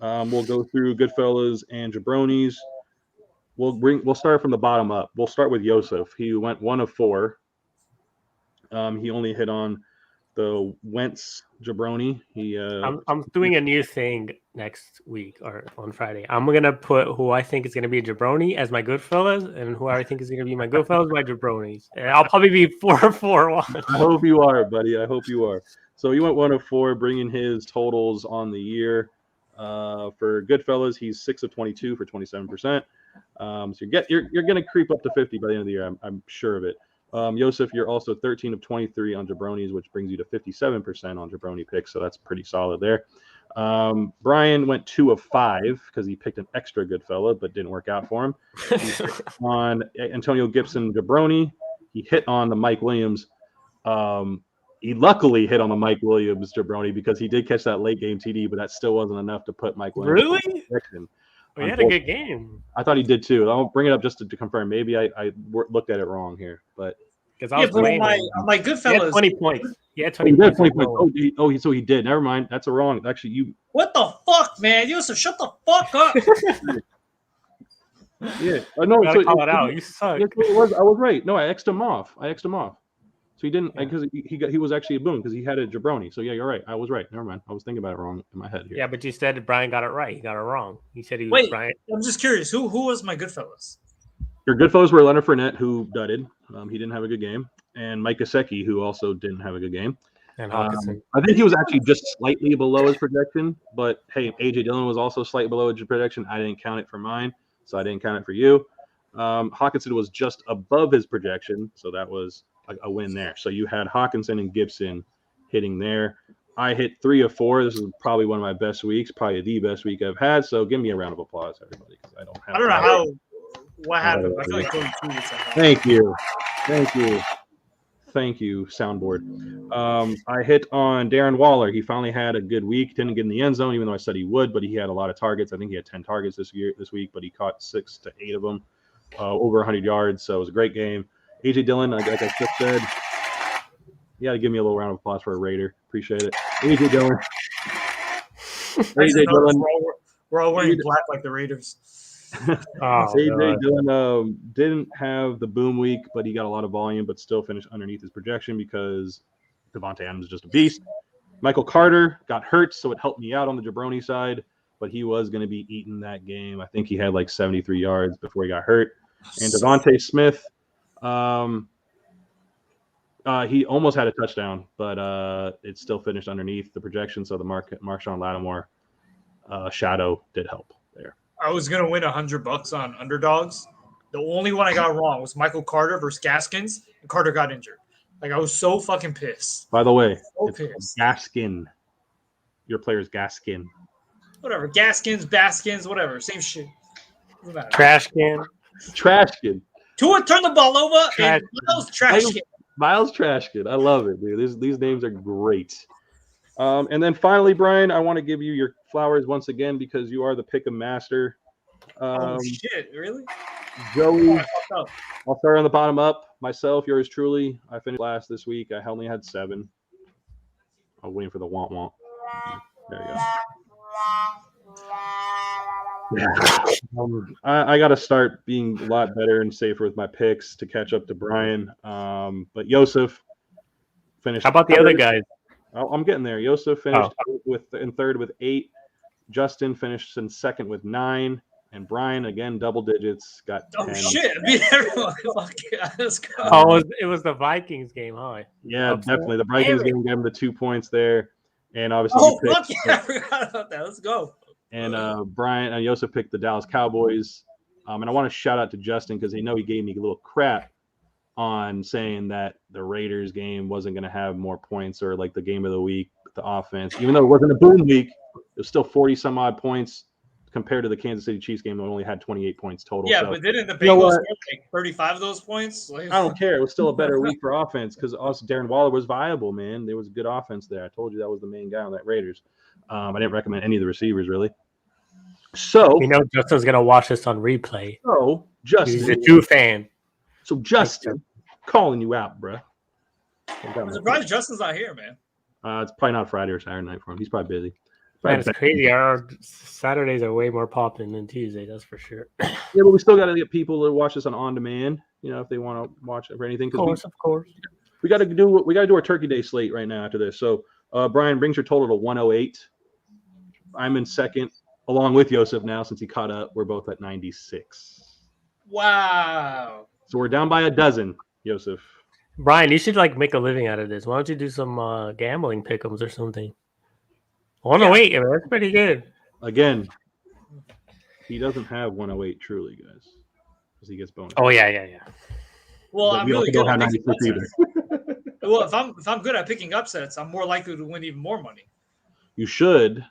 We'll go through Goodfellas and Jabronis. We'll start from the bottom up. We'll start with Yosef. He went 1 of 4. He only hit on the Wentz Jabroni. I'm doing a new thing next week or on Friday. I'm gonna put who I think is gonna be a Jabroni as my Goodfellas, and who I think is gonna be my Goodfellas my Jabronis. And I'll probably be 4-4-1. I hope you are, buddy. I hope you are. So he went 1 of 4, bringing his totals on the year. For Goodfellas, he's 6 of 22 for 27%. So you're gonna creep up to 50 by the end of the year. I'm sure of it. Yosef, you're also 13 of 23 on Jabronis, which brings you to 57% on Jabroni picks, so that's pretty solid there. Brian went 2 of 5 because he picked an extra good fella, but didn't work out for him. On Antonio Gibson Jabroni, he hit on the Mike Williams. He luckily hit on the Mike Williams Jabroni because he did catch that late game TD, but that still wasn't enough to put Mike Williams. Really? Well, he had a good game. I thought he did too. I'll bring it up just to confirm. Maybe I looked at it wrong here, but because I was playing on my Goodfellas, he had 20 points. He had 20 points. 20 points. So he did. Never mind. That's a wrong. Actually, you. What the fuck, man? Yosef, shut the fuck up. Yeah. No. You gotta call it out. You suck. I was right. No, I X'd him off. So he didn't because he was actually a boom because he had a Jabroni. So yeah, you're right. I was right. Never mind. I was thinking about it wrong in my head here. Yeah, but you said Brian got it right. He got it wrong. He said he was Brian. I'm just curious. Who was my Goodfellas? Your Goodfellas were Leonard Fournette, who dudded. He didn't have a good game, and Mike Gesicki, who also didn't have a good game. And Hawkinson. I think he was actually just slightly below his projection. But hey, AJ Dillon was also slightly below his projection. I didn't count it for mine, so I didn't count it for you. Hawkinson was just above his projection, so that was a win there. So you had Hawkinson and Gibson hitting there. I hit 3 of 4. This is probably one of my best weeks, probably the best week I've had. So give me a round of applause, everybody, because I don't know what happened. I feel like Thank you, soundboard. I hit on Darren Waller. He finally had a good week. Didn't get in the end zone, even though I said he would, but he had a lot of targets. I think he had 10 targets this week, but he caught 6 to 8 of them, over 100 yards. So it was a great game. AJ Dillon, like I just said, you got to give me a little round of applause for a Raider. Appreciate it. AJ Dillon. We're all wearing black like the Raiders. AJ Dillon didn't have the boom week, but he got a lot of volume, but still finished underneath his projection because Devontae Adams is just a beast. Michael Carter got hurt, so it helped me out on the Jabroni side, but he was going to be eating that game. I think he had like 73 yards before he got hurt. And Devontae Smith, he almost had a touchdown, but it still finished underneath the projection. So the Marshawn Lattimore shadow did help there. I was gonna win $100 on underdogs. The only one I got wrong was Michael Carter versus Gaskins, and Carter got injured. Like I was so fucking pissed. By the way, it's Gaskin. Your player's Gaskin. Whatever, Gaskins, Baskins, whatever, same shit. Trash can. Tua turned the ball over, and Miles Trashkin. Miles Trashkin. I love it, dude. These names are great. And then finally, Brian, I want to give you your flowers once again because you are the pick 'em master. Oh shit! Really? Joey, I'll start on the bottom up. Myself, yours truly. I finished last this week. I only had 7. I'm waiting for the womp. There you go. Yeah. I got to start being a lot better and safer with my picks to catch up to Brian. But Yosef finished. How about the other guys? I'm getting there. Yosef finished in third with 8. Justin finished in second with 9. And Brian, again, double digits, got 10. Oh, shit. I mean, everyone. Let's go. Oh, it was the Vikings game, huh? Yeah, definitely. The Vikings game gave him the 2 points there. And obviously, fuck yeah. I forgot about that. Let's go. And Brian and Joseph picked the Dallas Cowboys. And I want to shout out to Justin because he gave me a little crap on saying that the Raiders game wasn't going to have more points or like the game of the week, the offense. Even though it wasn't a boom week, it was still 40 some odd points compared to the Kansas City Chiefs game that only had 28 points total. Yeah, so, but didn't the Bengals score like 35 of those points? Like, I don't care. It was still a better week for offense because also Darren Waller was viable, man. There was good offense there. I told you that was the main guy on that Raiders. I didn't recommend any of the receivers really. So Justin's gonna watch this on replay. So Justin, he's a true fan. So Justin, calling you out, bro. I'm surprised Justin's not here, man. It's probably not Friday or Saturday night for him. He's probably busy. Man, it's crazy. Our Saturdays are way more popping than Tuesday. That's for sure. Yeah, but we still got to get people to watch this on demand. If they want to watch it for anything. Of course. We got to do our Turkey Day slate right now after this. So Brian brings your total to 108. I'm in second, along with Joseph now since he caught up. We're both at 96. Wow. So we're down by a dozen, Joseph. Brian, you should make a living out of this. Why don't you do some gambling pick'ems or something? 108, man, that's pretty good. Again, he doesn't have 108 truly, guys, because he gets bonus. Oh yeah. Well, but I'm really good at picking upsets. either. Well, if I'm good at picking upsets, I'm more likely to win even more money. You should.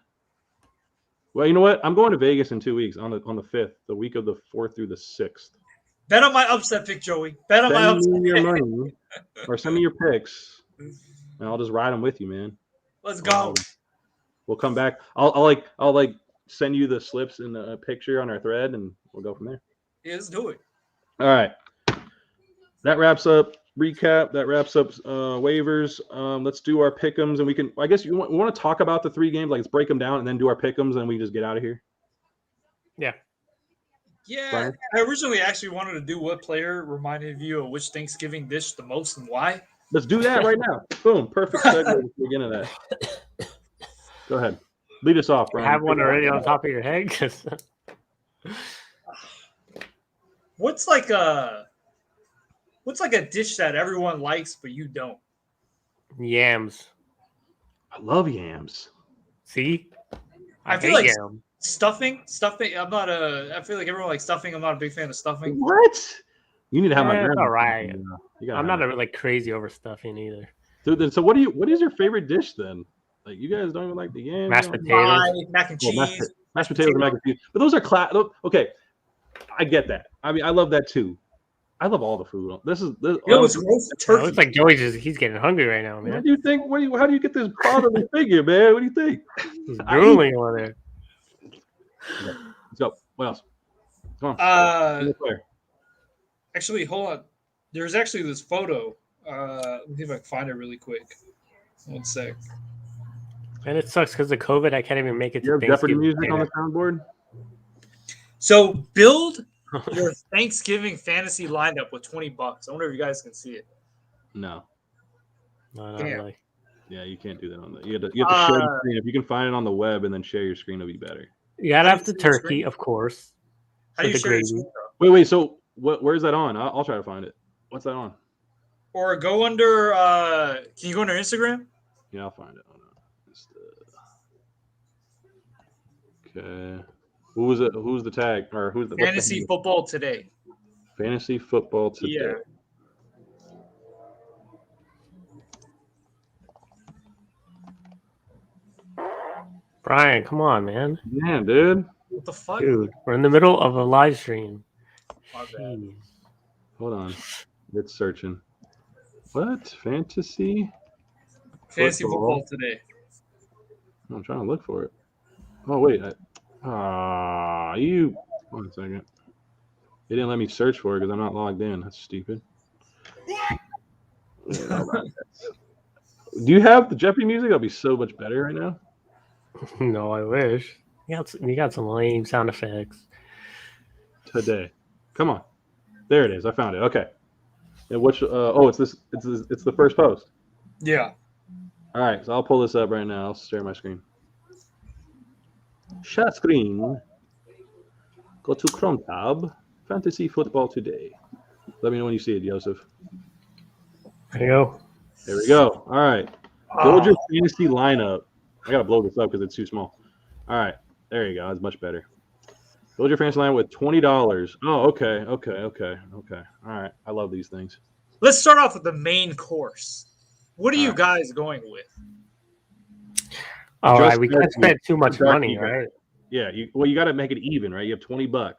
Well, you know what? I'm going to Vegas in 2 weeks on the 5th, the week of the 4th through the 6th. Bet on my upset pick, Joey. Bet on my upset. Send me your money, or send me your picks, and I'll just ride them with you, man. Let's go. We'll come back. I'll send you the slips in the picture on our thread, and we'll go from there. Yeah, let's do it. All right. That wraps up recap. That wraps up waivers. Let's do our pick'ems, and we can. I guess we want to talk about the 3 games. Let's break them down and then do our pick'ems, and we just get out of here. Yeah. Yeah, Brian? I originally actually wanted to do what player reminded you of which Thanksgiving dish the most and why. Let's do that right now. Boom. Perfect segue to begin of that. Go ahead. Lead us off, Brian. Have one already on top of your head? What's like a dish that everyone likes but you don't? Yams. I love yams. See? I feel like yams. Stuffing. I feel like everyone likes stuffing. I'm not a big fan of stuffing. What? You need to have my grandma. All right. I'm not crazy over stuffing either. Dude, then so what is your favorite dish then? Like you guys don't even like the yams? Mashed potatoes. Mac and cheese. Mashed potatoes and mac and cheese. But those are okay. I get that. I mean, I love that too. I love all the food. This looks like Joey's he's getting hungry right now, man. What do you think? How do you get this bodily figure, man? What do you think? He's drooling on there. Okay. Let's go. What else? Come on. Actually, hold on. There's actually this photo. Let me see if I can find it really quick. 1 sec. And it sucks because of COVID. I can't even make it to Thanksgiving. Jeopardy music on the soundboard. So build your Thanksgiving fantasy lineup with $20. I wonder if you guys can see it. No. No, really. Yeah, you can't do that on the. You have to share your screen. If you can find it on the web and then share your screen, it'll be better. You gotta have the turkey, of course. How do you share your screen? Wait. So where's that on? I'll try to find it. What's that on? Or go under. Can you go under Instagram? Yeah, I'll find it. Okay. Who's the tag or who's the Fantasy Football Today? Fantasy Football Today. Yeah. Brian, come on, man. Yeah, dude. What the fuck? Dude, we're in the middle of a live stream. Hold on. It's searching. What? Fantasy Football Today. I'm trying to look for it. Oh, wait. You. 1 second. They didn't let me search for it because I'm not logged in. That's stupid. Do you have the Jeopardy music? That'll be so much better right now. No, I wish. You got some lame sound effects. Today. Come on. There it is. I found it. Okay. And which? It's this. It's the first post. Yeah. All right. So I'll pull this up right now. I'll share my screen. Share screen. Go to Chrome tab. Fantasy Football Today. Let me know when you see it, Joseph. There you go. There we go. All right. Build your fantasy lineup. I gotta blow this up because it's too small. All right. There you go. That's much better. Build your fantasy line with $20. Oh, okay. All right. I love these things. Let's start off with the main course. What are you guys going with? All right, we can't spend too much money, right? Yeah, you got to make it even, right? You have $20.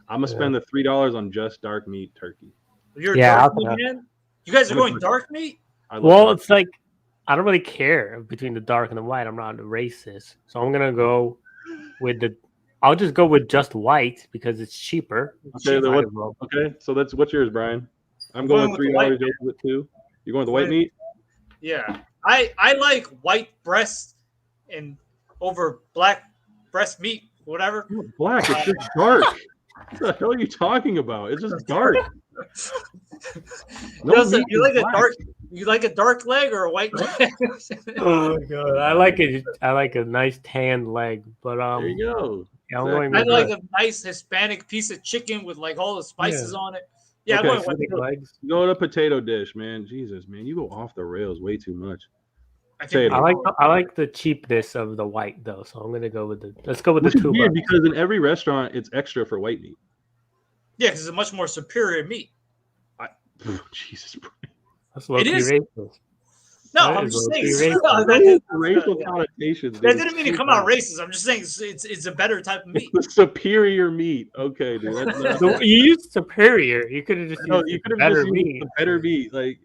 I'm gonna spend the $3 on just dark meat turkey. You're dark meat, man? You guys are going dark meat? Well, it's like I don't really care between the dark and the white. I'm not a racist, so I'm gonna go with I'll just go with just white because it's cheaper. Okay, so what's yours, Brian? I'm going with $3 with $2. You're going with the white meat? Yeah, I like white breast and over black breast meat, whatever. Black, it's just dark. What the hell are you talking about? It's just dark. You like a dark leg or a white leg? Oh god, I like a nice tan leg, but there you go. Yeah, I like a nice Hispanic piece of chicken with like all the spices on it. Yeah, okay, I'm going with legs. Go to potato dish, man. Jesus, man, you go off the rails way too much. I like the cheapness of the white though, so I'm gonna go with let's go with the $2. Weird because in every restaurant it's extra for white meat. Yeah, because it's a much more superior meat. Jesus Christ. That's racist. No, I'm just saying. Racial connotations. That didn't mean to come out racist. I'm just saying it's a better type of meat. It's superior meat. Okay, dude. You used superior. You could have just used better meat. Better meat. Like,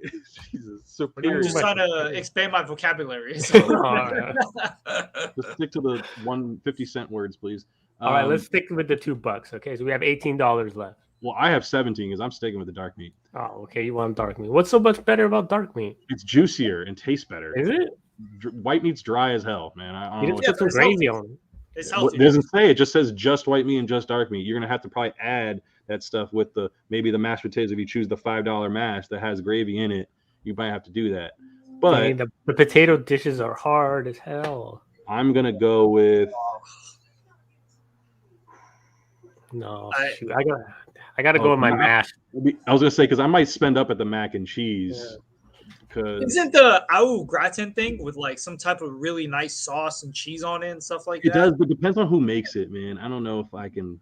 Jesus. Superior. I'm just trying to expand my vocabulary. So. Just stick to the 150-cent words, please. All right, let's stick with the $2. Okay, so we have $18 left. Well, I have 17 because I'm sticking with the dark meat. Oh, okay. You want dark meat. What's so much better about dark meat? It's juicier and tastes better. Is it? White meat's dry as hell, man. You didn't put some gravy on it. It's healthy. It doesn't say. It just says just white meat and just dark meat. You're going to have to probably add that stuff with maybe the mashed potatoes. If you choose the $5 mash that has gravy in it, you might have to do that. But the potato dishes are hard as hell. I'm going to go with... No, shoot. I gotta go with my mash. I was gonna say because I might spend up at the mac and cheese. Because isn't the au gratin thing with like some type of really nice sauce and cheese on it and stuff like that? It does, but it depends on who makes it, man. I don't know if I can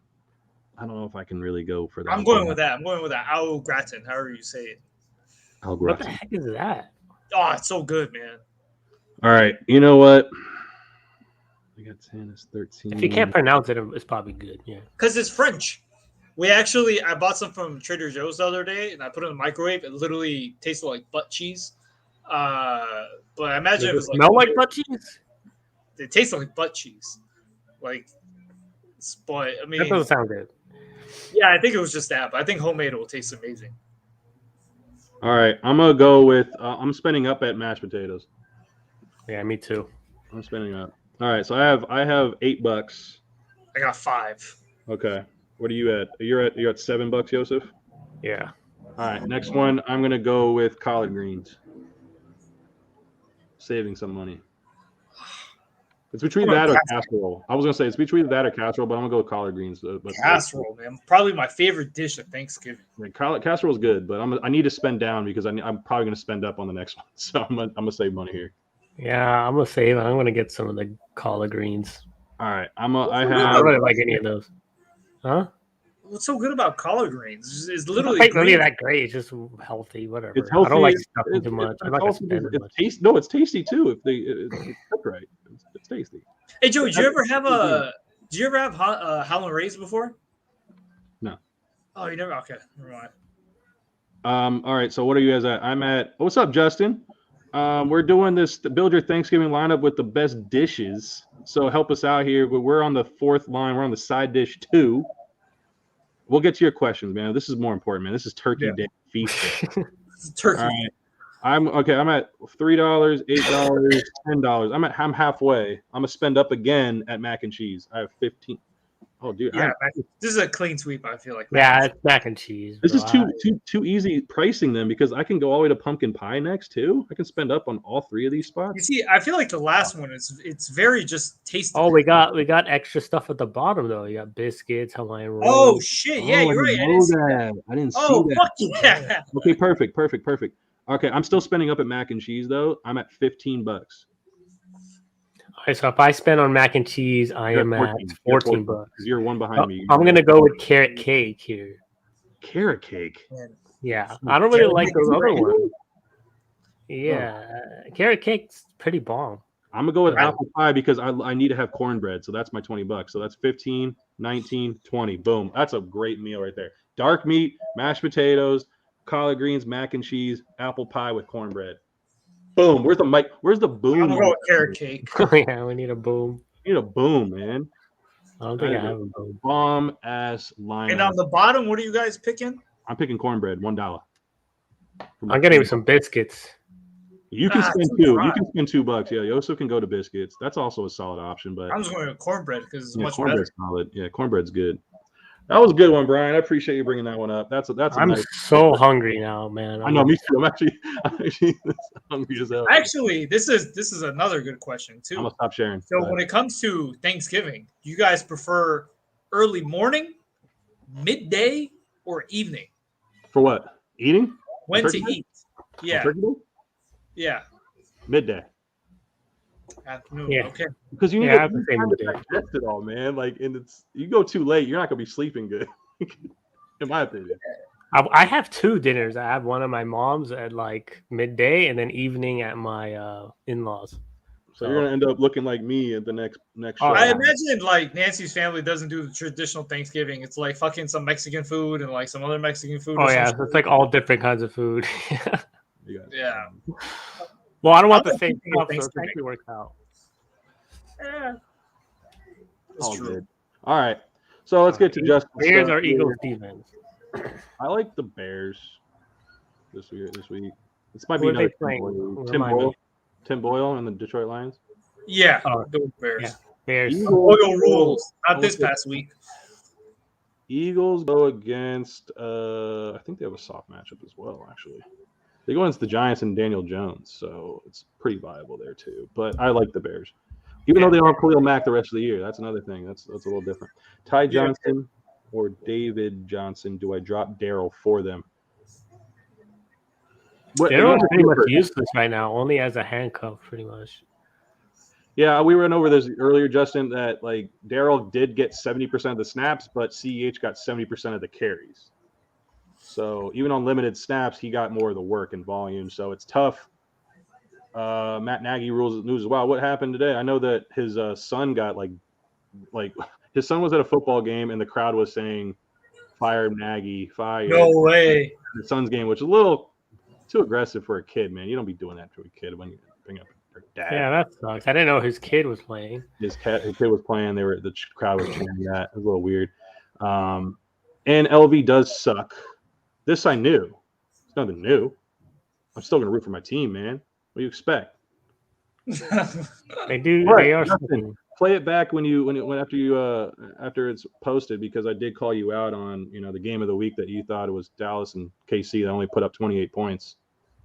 really go for that. I'm going with that au gratin, however you say it. Au gratin. What the heck is that? Oh, it's so good, man. All right, you know what? I got 10. It's 13. If you can't pronounce it, it's probably good. Yeah, because it's French. I bought some from Trader Joe's the other day, and I put it in the microwave. It literally tasted like butt cheese. But I imagine it was smell like butt cheese. It tasted like butt cheese, but I mean, that doesn't sound good. Yeah, I think it was just that, but I think homemade will taste amazing. All right, I'm gonna go with. I'm spending up at mashed potatoes. Yeah, me too. I'm spending up. All right, so I have $8. I got 5. Okay. What are you at? You're at $7, Joseph? Yeah. All right. Next one, I'm gonna go with collard greens. Saving some money. It's between that or casserole. I was gonna say it's between that or casserole, but I'm gonna go with collard greens. Casserole, man, probably my favorite dish at Thanksgiving. Casserole's good, but I need to spend down because I'm probably gonna spend up on the next one, so I'm gonna save money here. Yeah, I'm gonna save. I'm gonna get some of the collard greens. All right, I don't really like any of those. Huh? What's so good about collard greens? It's literally not really that great. It's just healthy, whatever. It's healthy. I don't like stuffing too much. It's tasty too. If it's cooked right, it's tasty. Hey Joey, did you ever have Howlin' Rays before? No. Oh, you never? Okay, never mind. All right. So what are you guys at? I'm at. What's up, Justin? We're doing this build your Thanksgiving lineup with the best dishes. So help us out here. We're on the 4th line. We're on the side dish 2. We'll get to your questions, man. This is more important, man. This is Turkey Day feast. This is Turkey. All right. I'm at $3, $8, $10. I'm halfway. I'm gonna spend up again at mac and cheese. I have 15. Oh, dude. Yeah, this is a clean sweep. I feel like. Yeah, it's mac and cheese. This is too easy pricing them because I can go all the way to pumpkin pie next too. I can spend up on all 3 of these spots. You see, I feel like the last one it's very just tasty. Oh, we got extra stuff at the bottom though. You got biscuits, Hawaiian rolls. Oh shit! Yeah, you're right. I didn't see that. Fuck yeah! Okay, perfect. Okay, I'm still spending up at mac and cheese though. I'm at $15. All So if I spend on mac and cheese, I am at $14. You're one behind me. I'm gonna go with carrot cake here. Carrot cake. Yeah, I don't really like those other ones. Yeah, carrot cake's pretty bomb. I'm gonna go with apple pie because I need to have cornbread, so that's my $20. So that's 15, 19, 20. Boom. That's a great meal right there. Dark meat, mashed potatoes, collard greens, mac and cheese, apple pie with cornbread. Boom. Where's the mic? Where's the boom? I'm gonna go with carrot cake. Yeah, we need a boom. We need a boom, man. I don't think I have a boom. Bomb ass line. And on the bottom, what are you guys picking? I'm picking cornbread, $1. I'm getting some biscuits. You can spend two. You can spend $2. Yeah, you also can go to biscuits. That's also a solid option. But I'm just going to cornbread because it's much cornbread's better. solid. Yeah, cornbread's good. That was a good one, Brian. I appreciate you bringing that one up. I'm nice so hungry now, man. I know, me too. I'm actually hungry as hell. Actually, this is another good question too. I'm gonna stop sharing. So when it comes to Thanksgiving, you guys prefer early morning, midday, or evening? For what? Eating? When to eat? Yeah. Yeah. Midday. Afternoon. Yeah. Okay. Because you need to digest it all, man. Like, and you go too late, you're not gonna be sleeping good. In my opinion. I have two dinners. I have one at my mom's at like midday, and then evening at my in-laws. So you're gonna end up looking like me at the next show. I imagine like Nancy's family doesn't do the traditional Thanksgiving. It's like fucking some Mexican food and like some other Mexican food. Oh yeah, it's like all different kinds of food. Yeah. Well, I don't want the same thing, so it actually works out. Yeah. That's true. Good. All right. So let's get to Justin. Bears or Eagles defense? I like the Bears this week. This might be another Tim Boyle and the Detroit Lions. Yeah, the Bears. Yeah. Bears. Boyle rules. Not this past week. Eagles go against I think they have a soft matchup as well, actually. They go against the Giants and Daniel Jones, so it's pretty viable there too. But I like the Bears. Even though they don't have Khalil Mack the rest of the year. That's another thing. That's a little different. Ty Johnson or David Johnson, do I drop Darryl for them? Darryl's pretty much useless right now, only as a handcuff, pretty much. Yeah, we went over this earlier, Justin, that like Darryl did get 70% of the snaps, but CEH got 70% of the carries. So even on limited snaps, he got more of the work and volume. So it's tough. Matt Nagy rules news as well. What happened today? I know that his son got like his son was at a football game and the crowd was saying, "Fire Nagy, fire!" No way. The son's game, which is a little too aggressive for a kid, man. You don't be doing that to a kid when you bring up your dad. Yeah, that sucks. I didn't know his kid was playing. His kid was playing. The crowd was chanting that. It was a little weird. And LV does suck. This I knew. It's nothing new. I'm still gonna root for my team, man. What do you expect? They do. Right. They are. Play it back after it's posted, because I did call you out on the game of the week that you thought it was Dallas and KC that only put up 28 points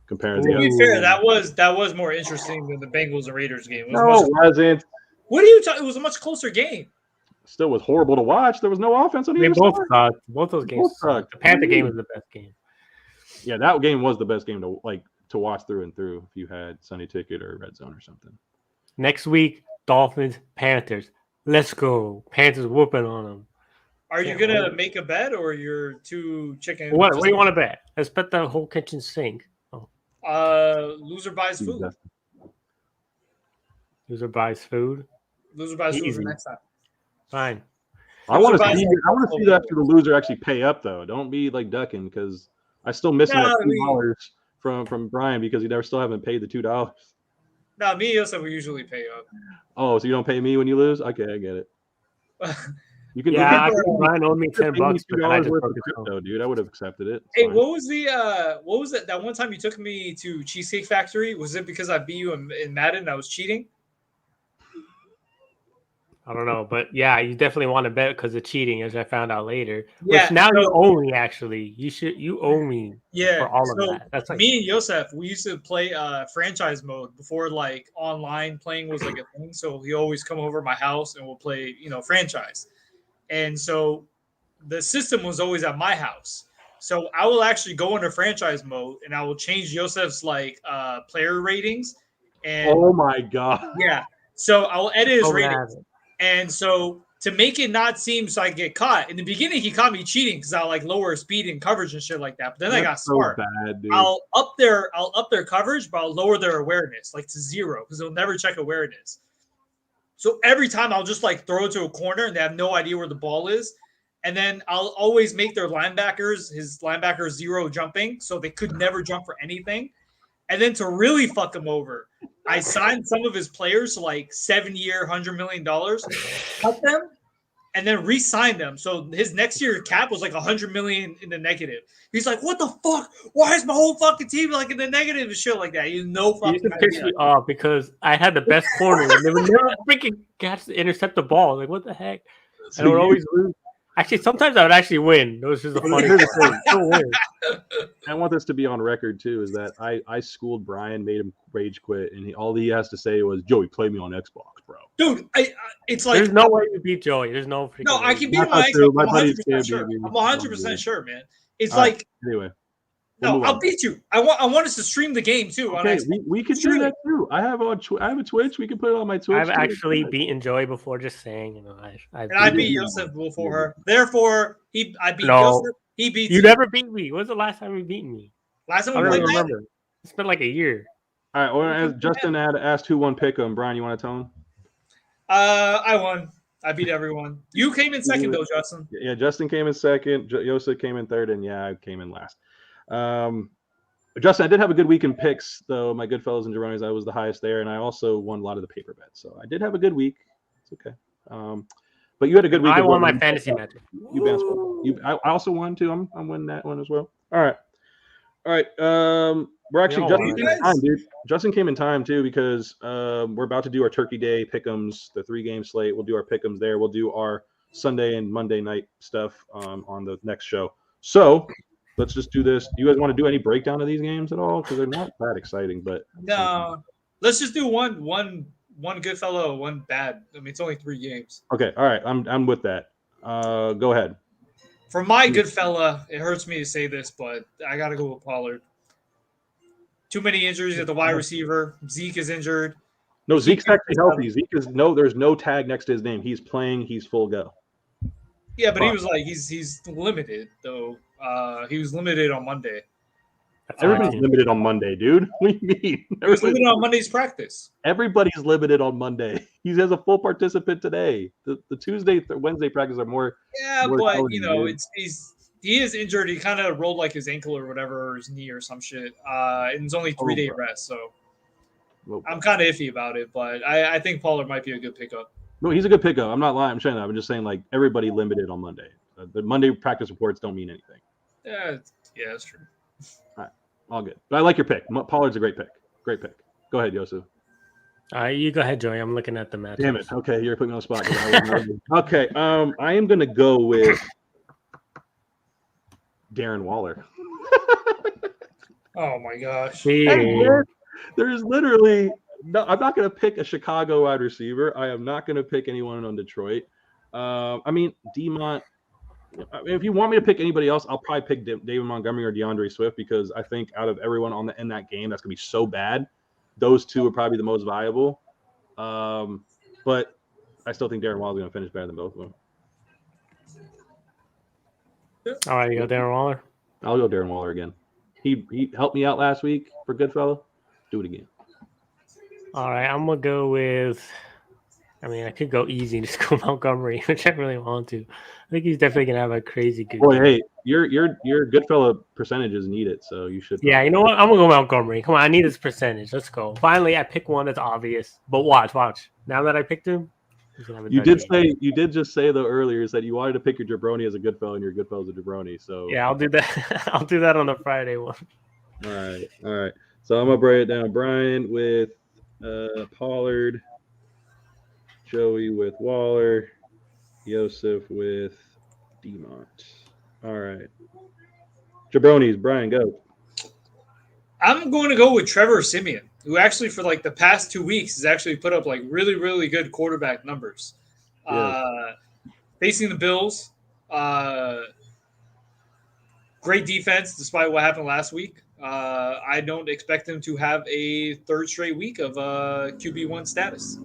compared to. To be fair, that was more interesting than the Bengals and Raiders game. It wasn't. What are you talking? It was a much closer game. Still was horrible to watch. There was no offense on either side. Both those games sucked. The Panther game was the best game. Yeah, that game was the best game to watch through and through if you had Sunday Ticket or Red Zone or something. Next week, Dolphins, Panthers. Let's go. Panthers whooping on them. Are you going to make a bet or you're too chicken? What do you want to bet? Let's bet the whole kitchen sink. Loser buys food. Loser buys food? Loser buys food for next time. Fine. I want to see that after the loser actually pay up, though. Don't be like ducking, because I still missing that $2 from Brian because you still haven't paid the $2. No, me and Yosef we usually pay up. Oh, so you don't pay me when you lose? Okay, I get it. You can. Yeah, I think Brian owed me $10, but I just worth of crypto, dude. I would have accepted it. Hey, what was that one time you took me to Cheesecake Factory? Was it because I beat you in Madden and I was cheating? I don't know, but yeah, you definitely want to bet because of cheating, as I found out later. Yeah, which now you owe me. Actually, you owe me. Yeah, for all of that. That's me and Yosef. We used to play franchise mode before like online playing was like a thing. So he always come over to my house and we'll play, franchise. And so the system was always at my house. So I will actually go into franchise mode and I will change Yosef's like player ratings. And oh my god, yeah. So I'll edit his ratings. And so to make it not seem so I get caught, in the beginning he caught me cheating because I'll like lower speed and coverage and shit like that. But then I got smart. So bad, dude. I'll up their coverage, but I'll lower their awareness like to 0 because they'll never check awareness. So every time I'll just like throw it to a corner and they have no idea where the ball is. And then I'll always make his linebackers 0 jumping, so they could never jump for anything. And then to really fuck him over, I signed some of his players to like 7-year, $100 million, cut them, and then re-signed them. So his next year cap was like $100 million in the negative. He's like, "What the fuck? Why is my whole fucking team like in the negative and shit like that?" You no fucking idea. You piss me off because I had the best corner and they would never freaking catch to intercept the ball. Like, what the heck? And I would always lose. Actually, sometimes I would actually win. It was just a funny thing. I want this to be on record too. Is that I schooled Brian, made him rage quit, and all he has to say was, "Joey, play me on Xbox, bro." Dude, it's like there's no way you beat Joey. There's no freaking. No, I can beat him on Xbox. I'm 100% sure. I'm 100% sure, man. It's all like anyway. No, I'll beat you. I want us to stream the game too. Okay, we could do that too. I have a Twitch. We can put it on my Twitch. I've actually beaten Joy before. Just saying, I beat Joseph before her. Therefore, I beat Joseph. He beat you. Never beat me. When's the last time you beat me? Last time I don't remember. It's been like a year. All right. Well, as Justin had asked who won Pick'em, Brian, you want to tell him? I won. I beat everyone. You came in second though, Justin. Yeah, Justin came in second. Joseph came in third, and I came in last. Justin, I did have a good week in picks, though. My Goodfellas and Jaronis, I was the highest there, and I also won a lot of the paper bets. So I did have a good week. It's okay. But you had a good week. I won my fantasy match. You bounced well. I also won too. I'm winning that one as well. All right. We're actually Justin came in time, dude. Justin came in time too because we're about to do our Turkey Day pick'ems, the 3-game slate. We'll do our pick'ems there. We'll do our Sunday and Monday night stuff on the next show. So let's just do this. Do you guys want to do any breakdown of these games at all? Because they're not that exciting, but no. Let's just do one good fellow, one bad. I mean, it's only 3 games. Okay, all right. I'm with that. Go ahead. For my good fella, it hurts me to say this, but I gotta go with Pollard. Too many injuries at the wide receiver. Zeke is injured. No, Zeke's actually healthy. There's no tag next to his name. He's playing. He's full go. Yeah, but he was like he's limited though. He was limited on Monday. Everybody's limited on Monday, dude. What do you mean? He was limited on Monday's practice. Everybody's limited on Monday. He has a full participant today. The Tuesday, Wednesday practice are more. Yeah, but he is injured. He kind of rolled like his ankle or whatever, or his knee or some shit. And it's only 3-day rest, so I'm kind of iffy about it. But I think Pollard might be a good pickup. No, he's a good pickup. I'm not lying. I'm saying that. I'm just saying like everybody limited on Monday. The Monday practice reports don't mean anything. Yeah, that's true. All right, all good. But I like your pick. Pollard's a great pick. Great pick. Go ahead, Yosef. You go ahead, Joey. I'm looking at the match. Damn it. Okay, you're putting me on the spot. Okay, I am going to go with Darren Waller. Oh, my gosh. There's literally no. I'm not going to pick a Chicago wide receiver. I am not going to pick anyone on Detroit. I mean, DeMont. If you want me to pick anybody else, I'll probably pick David Montgomery or DeAndre Swift because I think out of everyone in that game, that's going to be so bad. Those two are probably the most viable. But I still think Darren Waller's going to finish better than both of them. All right, you go Darren Waller? I'll go Darren Waller again. He helped me out last week for Goodfellow. Do it again. All right, I'm going to go with – I could go easy and just go Montgomery, which I really want to. I think he's definitely going to have a crazy good game. Hey, your Goodfellow percentages need it, so you should. Yeah, you know what? I'm going to go Montgomery. Come on, I need his percentage. Let's go. Finally, I pick one that's obvious. But watch. Now that I picked him, you did just say though earlier is that you wanted to pick your jabroni as a Goodfellow and your Goodfellow as a jabroni. So yeah, I'll do that. I'll do that on the Friday one. All right. So I'm gonna break it down. Brian with Pollard, Joey with Waller, Yosef with DeMont. All right. Jabronis, Brian, go. I'm going to go with Trevor Simeon, who actually for like the past 2 weeks has actually put up like really, really good quarterback numbers. Yeah. Facing the Bills, great defense despite what happened last week. I don't expect him to have a third straight week of QB1 status.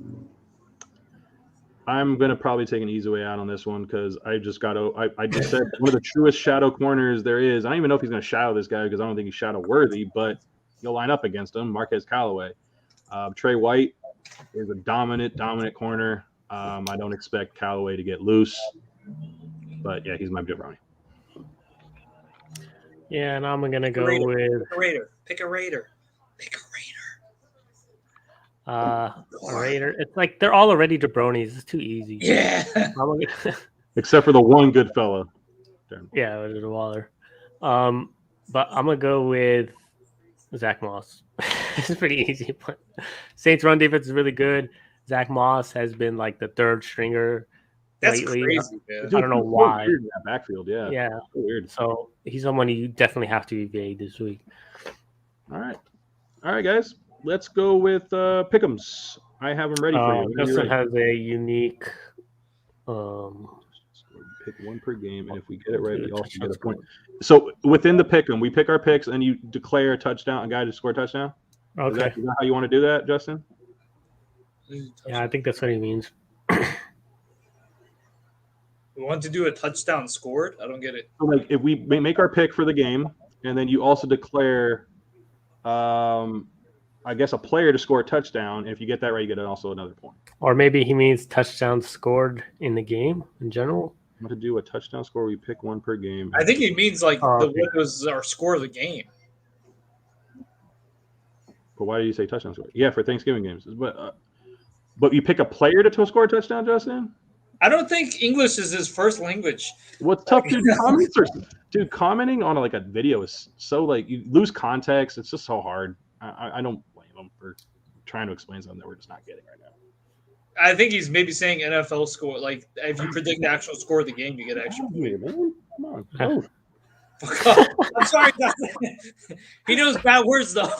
I'm gonna probably take an easy way out on this one because I just got to. I just said one of the truest shadow corners there is. I don't even know if he's gonna shadow this guy because I don't think he's shadow worthy, but you'll line up against him. Marquez Callaway, Trey White is a dominant corner. I don't expect Callaway to get loose, but yeah, he's my jabroni. Yeah, and I'm gonna go with Pick a Raider. A Raider. It's like they're all already jabronis. It's too easy. Yeah. Except for the one good fella. Yeah, it was Waller. But I'm gonna go with Zach Moss. It's pretty easy. But Saints' run defense is really good. Zach Moss has been like the third stringer. That's lately. crazy, man. I don't know why. Weird in that backfield, yeah. Yeah. So weird. So he's someone you definitely have to evade this week. All right, guys. Let's go with Pick'ems. I have them ready for you. Justin has a unique. Pick one per game, and if we get it right, we also get a point. So within the pick'em, we pick our picks, and you declare a touchdown, a guy to score a touchdown. Okay. Is that how you want to do that, Justin? Yeah, I think that's what he means. We want to do a touchdown scored? I don't get it. So like if we make our pick for the game, and then you also declare, I guess, a player to score a touchdown. And if you get that right, you get also another point. Or maybe he means touchdowns scored in the game in general. I'm going to do a touchdown score. We pick one per game. I think he means like what was our score of the game. But why do you say touchdown score? Yeah, for Thanksgiving games. But you pick a player to score a touchdown, Justin? I don't think English is his first language. What's tough, dude? Commenting on like a video is so like you lose context. It's just so hard. I don't blame him for trying to explain something that we're just not getting right now. I think he's maybe saying NFL score. Like if you predict the actual score of the game, you get extra point. Man. Come on. Oh. I'm sorry. He knows bad words though.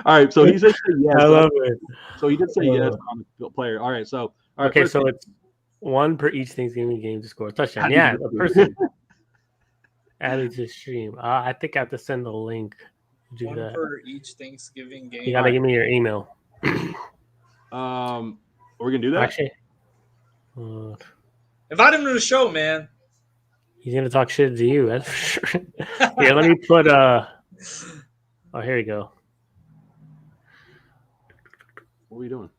All right, so he said yes. I love it. So he did say yes on the player. All right, so okay, so it's one per each Thanksgiving game to score a touchdown. Yeah, a person added to stream. I think I have to send the link. Do one that. per each Thanksgiving game. You gotta give me your email. Are we gonna do that? Actually, invite him to the show, man. He's gonna talk shit to you. That's for sure. Yeah, let me put. Oh, here we go. What are we doing?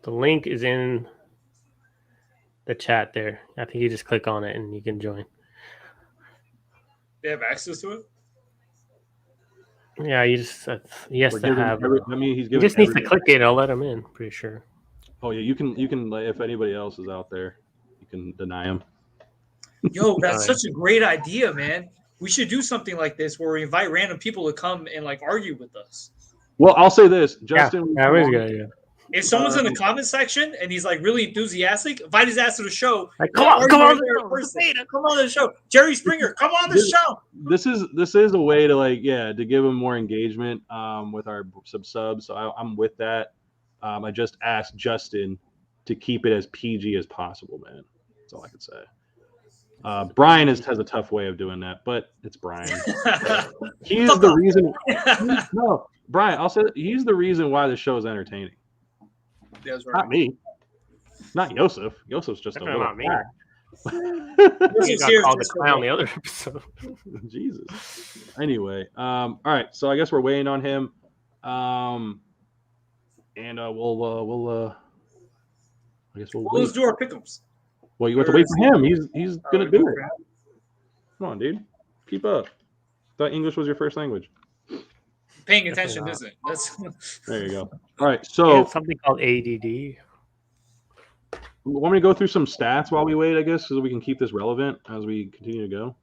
The link is in the chat there. I think you just click on it and you can join. They have access to it? Yeah, you just he has to have. He just needs to click it. I'll let him in. Pretty sure. Oh yeah, you can. If anybody else is out there, you can deny him. Yo, that's such a great idea, man. We should do something like this where we invite random people to come and like argue with us. Well, I'll say this, Justin. Yeah, that was a good idea. If someone's in the comment section and he's like really enthusiastic, invite his ass to the show. Like, come on the show. Jerry Springer, come on the show. This is a way to to give him more engagement with our subs. So I'm with that. I just asked Justin to keep it as PG as possible, man. That's all I could say. Brian has a tough way of doing that, but it's Brian. He's the reason. No, Brian. I'll say he's the reason why the show is entertaining. That's right. Not me. Not Yosef. Yosef's just definitely a little not me. You got called the clown the other episode. Jesus. Anyway, all right. So I guess we're waiting on him, and we'll. I guess we'll. Let's do our pickups. Well, you have to wait for him. He's gonna do it. Come on, dude. Keep up. Thought English was your first language. Paying attention, isn't it? There you go. All right, so something called ADD. Want me to go through some stats while we wait, I guess, so that we can keep this relevant as we continue to go?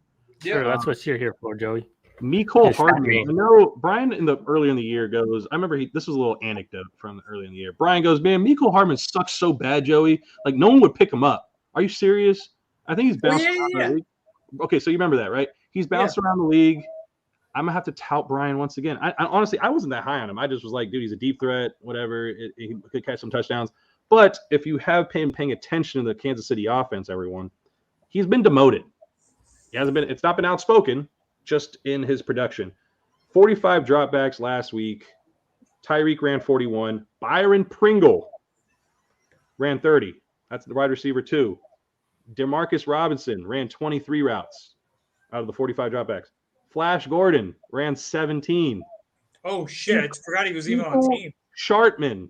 Yeah, sure, that's what you're here for, Joey. Mecole Hardman. I know Brian earlier in the year goes. I remember this was a little anecdote from early in the year. Brian goes, "Man, Mecole Hardman sucks so bad, Joey. Like no one would pick him up. Are you serious? I think he's bounced around the league." Okay, so you remember that, right? He's bounced around the league. I'm gonna have to tout Brian once again. I honestly, I wasn't that high on him. I just was like, dude, he's a deep threat, whatever. He could catch some touchdowns. But if you have been paying attention to the Kansas City offense, everyone, he's been demoted. He hasn't been. It's not been outspoken, just in his production. 45 dropbacks last week. Tyreek ran 41. Byron Pringle ran 30. That's the wide receiver 2. Demarcus Robinson ran 23 routes out of the 45 dropbacks. Flash Gordon ran 17. Oh, shit. I forgot he was even on team. Shartman.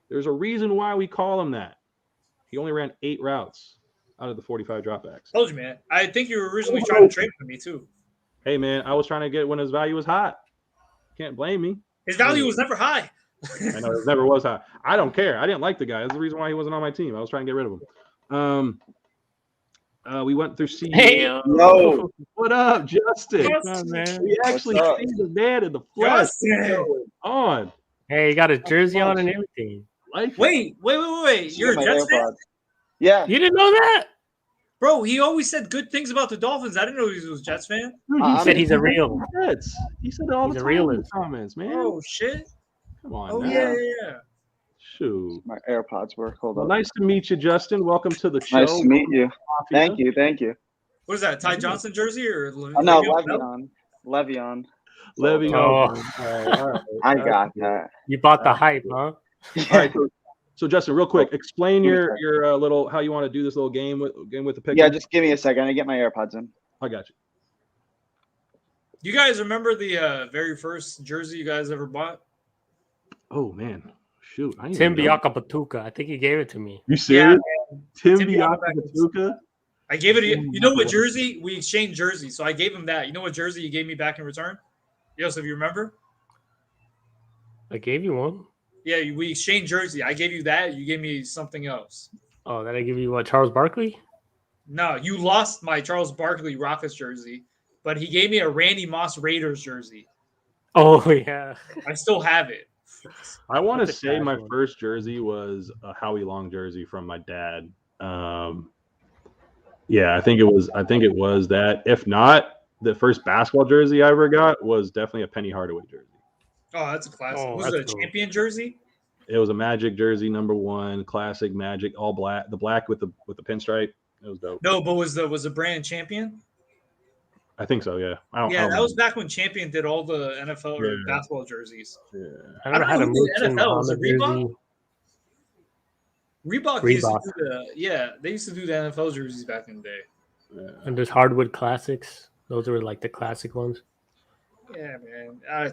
There's a reason why we call him that. He only ran 8 routes out of the 45 dropbacks. Told you, man. I think you were originally trying to trade for me, too. Hey, man, I was trying to get when his value was hot. Can't blame me. His value was never high. I know, it never was high. I don't care. I didn't like the guy. That's the reason why he wasn't on my team. I was trying to get rid of him. We went through C. Hey, no. What up, Justin? What's up, man? We actually see the man in the flesh. On. Hey, you got a jersey on and everything. Wait. You're a Jets fan? Yeah. You didn't know that? Bro, he always said good things about the Dolphins. I didn't know he was a Jets fan. Dude, He said he's a real. Jets. He said it all the time in the comments, man. Oh, shit. Come on. Oh, now. yeah. Shoot. My AirPods work. Hold Well, on. nice to meet you, Justin. Welcome to the show. Nice to meet you. Thank you. What is that, Ty Johnson jersey? Or Oh, no, Le'Veon. Levy. Oh. All right. I got that. You bought the hype, huh? All right. So Justin, real quick, explain your little how you want to do this little game with the pick. Yeah, just give me a second. I get my AirPods in. I got you. You guys remember the very first jersey you guys ever bought? Oh man, shoot! Tim Biakapatuka. I think he gave it to me. You serious? Yeah, Tim Tim Biakapatuka. I gave it. You know what jersey? We exchanged jerseys, so I gave him that. You know what jersey you gave me back in return? Joseph, you remember? I gave you one. Yeah, we exchanged jersey. I gave you that. You gave me something else. Oh, did I give you what? Charles Barkley? No, you lost my Charles Barkley Rockets jersey, but he gave me a Randy Moss Raiders jersey. Oh yeah. I still have it. I want to That's a say trash my one. first jersey was a Howie Long jersey from my dad. Yeah, I think it was that. If not, the first basketball jersey I ever got was definitely a Penny Hardaway jersey. Oh, that's a classic. Oh, Was it a that's cool. champion jersey? It was a Magic jersey, #1, classic Magic, all black. The black with the pinstripe. It was dope. No, but was the brand champion? I think so. Yeah. That was back when Champion did all the NFL or Yeah. basketball jerseys. Yeah. I never had a who did Mooch and NFL. Was Muhammad it Reebok? jersey. Reebok used to do they used to do the NFL jerseys back in the day. Yeah. And there's hardwood classics. Those were like the classic ones. Yeah, man.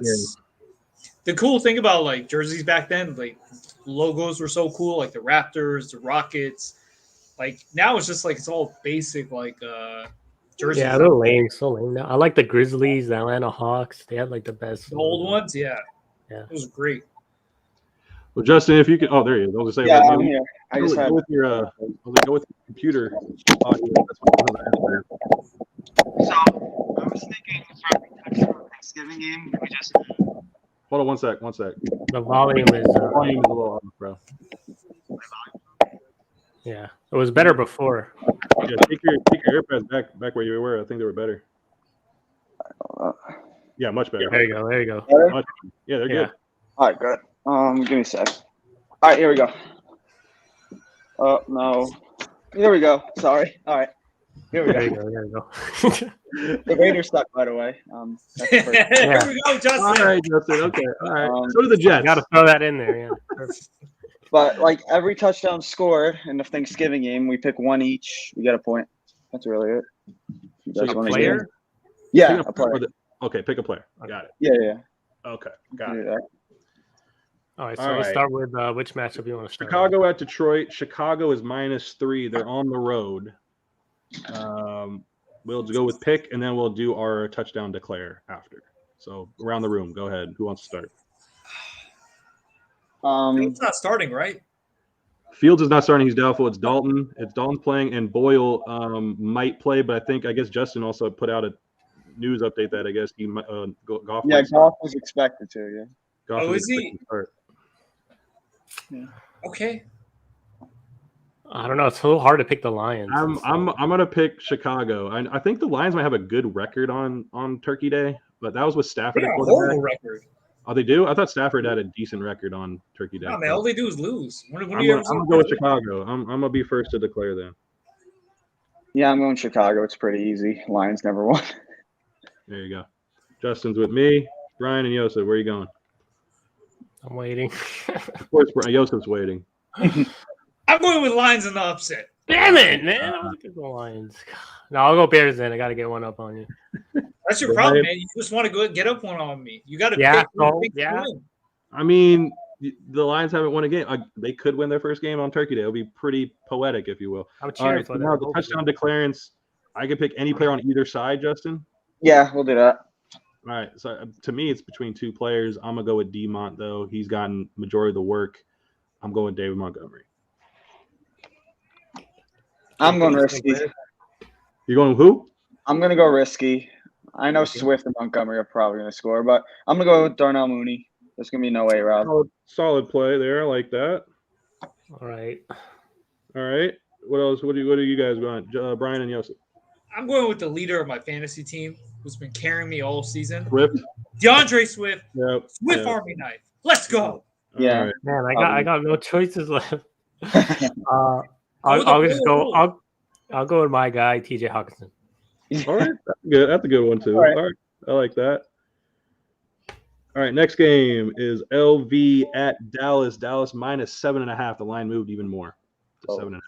The cool thing about like jerseys back then, like logos were so cool, like the Raptors, the Rockets. Like now it's just like it's all basic like jerseys. Yeah, they're lame, so lame now. I like the Grizzlies, the Atlanta Hawks. They had like the best. The old ones, yeah. Yeah. It was great. Well, Justin, if you can, there he is. I was gonna say, Yeah, like, I'm here. I just had. go with your computer audio. That's what I So I was thinking for Thanksgiving game, we just. Hold on one sec. The volume is. Volume is a little off, bro. Yeah, it was better before. Yeah, take your AirPods back where you were. I think they were better. Yeah, much better. There you go. Much, yeah, they're good. All right, good. Give me a sec. All right, here we go. Oh no, here we go. Sorry. All right, here we There go. you go. The Raiders suck, by the way. That's the first- Here we go, Justin. All right, Justin. Okay, all right. So do the Jets. Got to throw that in there. Yeah. Perfect. But like every touchdown scored in the Thanksgiving game, we pick one each. We get a point. That's really it. You So guys a wanna player? get- Yeah, Pick a player. Okay, pick a player. Got it. Yeah. Okay, got it. Yeah. All right, so All let's right. start with which matchup you want to start. Chicago at Detroit. Chicago is -3. They're on the road. We'll go with pick, and then we'll do our touchdown declare after. So around the room, go ahead. Who wants to start? It's not starting, right? Fields is not starting. He's doubtful. It's Dalton. Dalton's playing, and Boyle might play, but I guess Justin also put out a news update that I guess he Goff. Yeah, Goff was expected to. Yeah. Goff Oh, is he? expected to start. Okay. I don't know. It's so hard to pick the Lions. I'm gonna pick Chicago. I think the Lions might have a good record on Turkey Day, but that was with They Stafford. got at a quarterback. horrible record. Oh, they do? I thought Stafford had a decent record on Turkey Day. No, man, all they do is lose. When I'm do you ever gonna go with Chicago. I'm gonna be first to declare then. Yeah, I'm going Chicago. It's pretty easy. Lions never won. There you go. Justin's with me. Brian and Yosef, where are you going? I'm waiting. Of course, Yosef's waiting. I'm going with Lions in the upset. Damn it, man! I was going to go Lions. No, I'll go Bears then. I got to get one up on you. That's your problem, man. You just want to go get up one on me. You got to pick. Yeah. I mean, the Lions haven't won a game. They could win their first game on Turkey Day. It'll be pretty poetic, if you will. I'm cheering for them. Now the touchdown declarants. I could pick any player on either side, Justin. Yeah, we'll do that. All right. So to me, it's between two players. I'm gonna go with Demont though. He's gotten majority of the work. I'm going with David Montgomery. I'm going risky. You're going with who? I'm gonna go risky. I know Swift and Montgomery are probably gonna score, but I'm gonna go with Darnell Mooney. There's gonna be no way around. Solid play there. I like that. All right. What else? What do you guys want? Brian and Yosef. I'm going with the leader of my fantasy team, who's been carrying me all season. Swift. DeAndre Swift. Yep. Swift Army knife. Let's go. Yeah. Right. Man, I got no choices left. I'll just go. I'll go with my guy, TJ Hawkinson. All right, that's good. That's a good one too. All right, I like that. All right, next game is LV at Dallas. Dallas minus 7.5. The line moved even more to 7.5.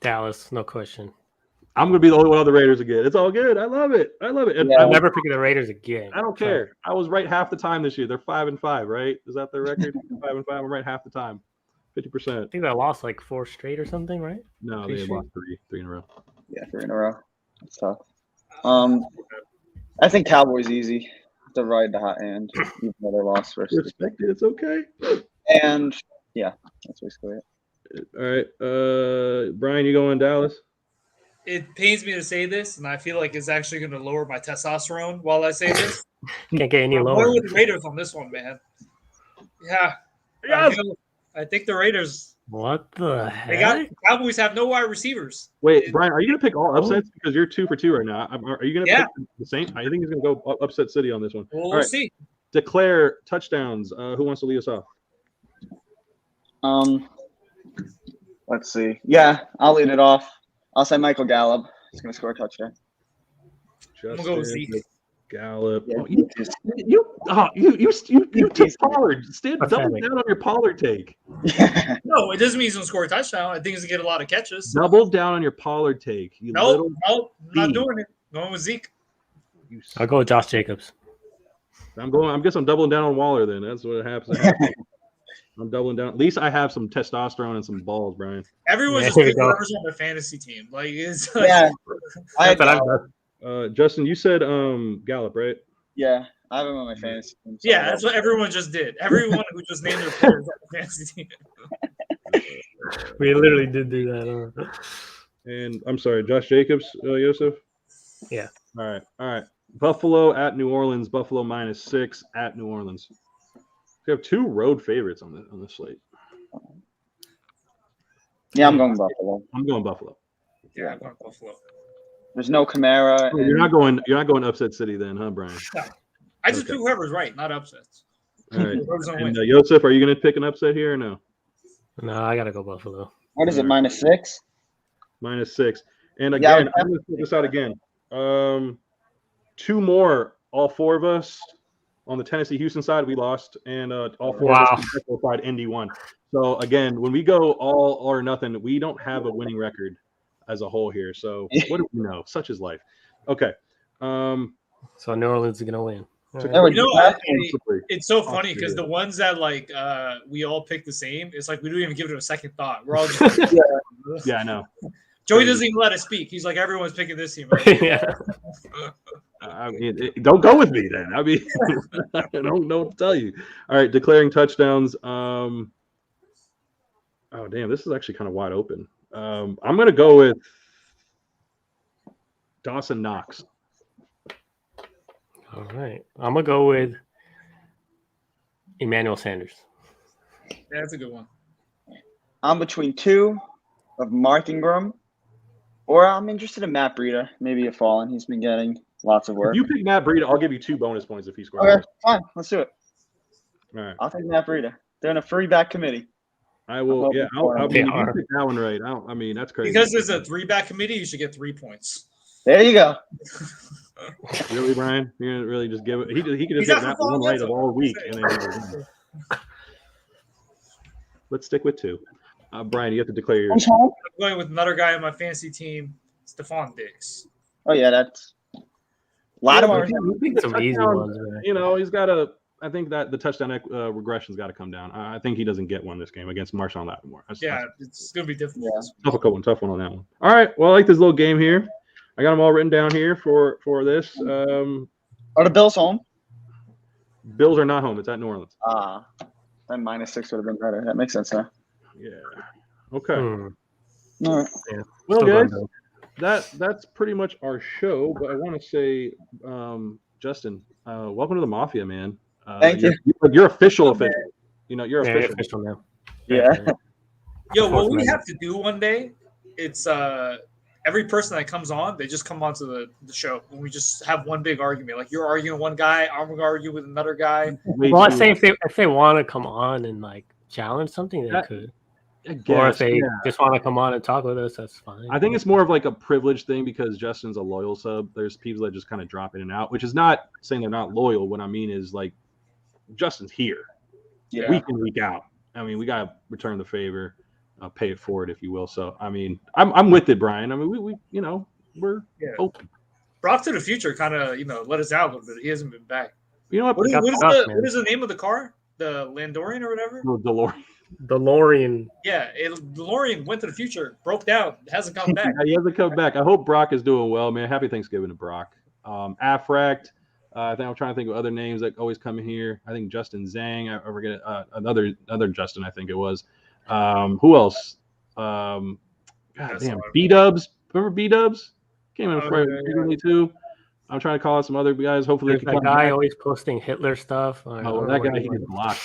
Dallas, no question. I'm gonna be the only one on the Raiders again. It's all good. I love it. Yeah, I'm never picking the Raiders again. I don't care. I was right half the time this year. They're 5-5, right? Is that their record? 5-5. I'm right half the time. 50%. I think they lost like 4 straight or something, right? No, they lost three in a row. Yeah, 3 in a row. That's tough. I think Cowboys easy to ride the hot hand, even though they lost first. Respect it. It's okay. And yeah, that's basically it. All right, Brian, you going Dallas? It pains me to say this, and I feel like it's actually going to lower my testosterone while I say this. Can't get any I'm lower. going with the Raiders on this one, man. Yeah. Yes. I think the Raiders. What the heck? Cowboys have no wide receivers. Wait, Brian, are you going to pick all upsets? Because you're 2 for 2 right now. Are you going to pick the same? I think he's going to go upset city on this one. Well, we'll see. Declare touchdowns. Who wants to lead us off? Let's see. Yeah, I'll lead it off. I'll say Michael Gallup. He's going to score a touchdown. I'm going to go with Zeke. Gallup. Yeah, You took Pollard. Double down on your Pollard take. No, it doesn't mean he's going to score a touchdown. I think he's going to get a lot of catches. Double down on your Pollard take. Nope, I'm not doing it. Going with Zeke. I'll go with Josh Jacobs. I guess I'm doubling down on Waller then. That's what happens. I'm doubling down. At least I have some testosterone and some balls, Brian. Everyone's just picking whoever's on their fantasy team. Like it's like, yeah. Justin, you said Gallup, right? Yeah, I have him on my fantasy team. So that's what everyone just did. Everyone who just named their players on the fantasy team. We literally did do that. And I'm sorry, Josh Jacobs, Yosef? Yeah. All right. Buffalo at New Orleans. Buffalo -6 at New Orleans. We have 2 road favorites on the slate. Yeah, I'm going Buffalo. I'm going Buffalo. Yeah, I'm going Buffalo. There's no Kamara. Oh, you're not going upset city then, huh, Brian? No. I just pick whoever's right, not upsets. All right. And Yosef, are you going to pick an upset here or no? No, I got to go Buffalo. What is it, -6? -6. And again, I'm going to put this out again. 2 more, all 4 of us. On the Tennessee-Houston side, we lost, and all 4 of us on the side, Indy won. So, again, when we go all or nothing, we don't have a winning record as a whole here. So, what do we know? Such is life. Okay. So, New Orleans is going to win. It's so funny because the ones that, like, we all pick the same, it's like we don't even give it a second thought. We're all just yeah, I know. Joey doesn't even let us speak. He's like, everyone's picking this team. Right? Yeah. I mean, don't go with me then. I mean, I don't know what to tell you. All right, declaring touchdowns. Oh, damn, this is actually kind of wide open. I'm going to go with Dawson Knox. All right. I'm going to go with Emmanuel Sanders. Yeah, that's a good one. I'm between 2 of Mark Ingram, or I'm interested in Matt Breida. Maybe a fallen. He's been getting lots of work. If you pick Matt Breida, I'll give you 2 bonus points if he scores. Okay, fine. Let's do it. All right. I'll take Matt Breida. They're in a free back committee. I will. Yeah, I'll pick that one right. I mean, that's crazy. Because there's a 3-back committee, you should get 3 points. There you go. Really, Brian? You're gonna really just give it? He could just get that one right of all week, and then he was Let's stick with 2. Brian, you have to declare yours. I'm going with another guy on my fantasy team, Stephon Diggs. Oh yeah, that's a lot of our. Some easy ones, right? You know, he's got to. I think that the touchdown regression's got to come down. I think he doesn't get one this game against Marshawn Lattimore. It's gonna be difficult. Yeah. Tough one on that one. All right. Well, I like this little game here. I got them all written down here for this. Are the Bills home? Bills are not home. It's at New Orleans. Then -6 would have been better. That makes sense now. Yeah. Okay. All right. Yeah. Well, guys, that's pretty much our show. But I want to say, Justin, welcome to the Mafia, man. Thank you. You're official. You know, you're official now. Yeah. Yo, what we have to do one day, it's every person that comes on, they just come onto the show and we just have one big argument. Like you're arguing with one guy, I'm gonna argue with another guy. Well, I say if they want to come on and like challenge something, they could. Or if they just want to come on and talk with us, that's fine. I think it's more of like a privilege thing because Justin's a loyal sub. There's people that just kind of drop in and out, which is not saying they're not loyal. What I mean is like Justin's here week in, week out. I mean, we gotta return the favor, pay it forward, if you will. So I mean, I'm with it, Brian. I mean, we you know, we're open. Brock to the Future kind of let us out a little bit. He hasn't been back. You know what? What is the name of the car? The Landorian or whatever? No, DeLorean. Yeah, DeLorean went to the future, broke down, hasn't come back. He hasn't come back. I hope Brock is doing well, man. Happy Thanksgiving to Brock. Afract. I think I'm trying to think of other names that always come in here. I think Justin Zhang. I forget another Justin. I think it was. Who else? God damn, B-Dubs. Remember B-Dubs? Came in frequently too. I'm trying to call out some other guys. Hopefully, that guy always posting Hitler stuff. That guy, he gets blocked.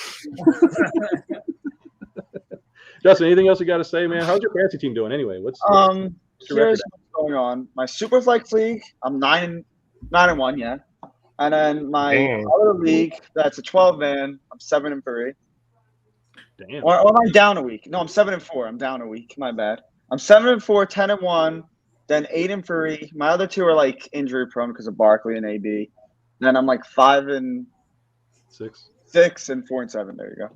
Justin, anything else you got to say, man? How's your fantasy team doing anyway? Here's what's going on. My Superflex league, I'm 9-1, yeah. And then my other league, that's a 12-man. I'm 7-3. Damn. Or am I down a week? No, I'm 7-4. I'm down a week. My bad. I'm 7-4, 10-1, then 8-3. My other two are like injury prone because of Barkley and AB. Then I'm like 5-6 and 4-7. There you go.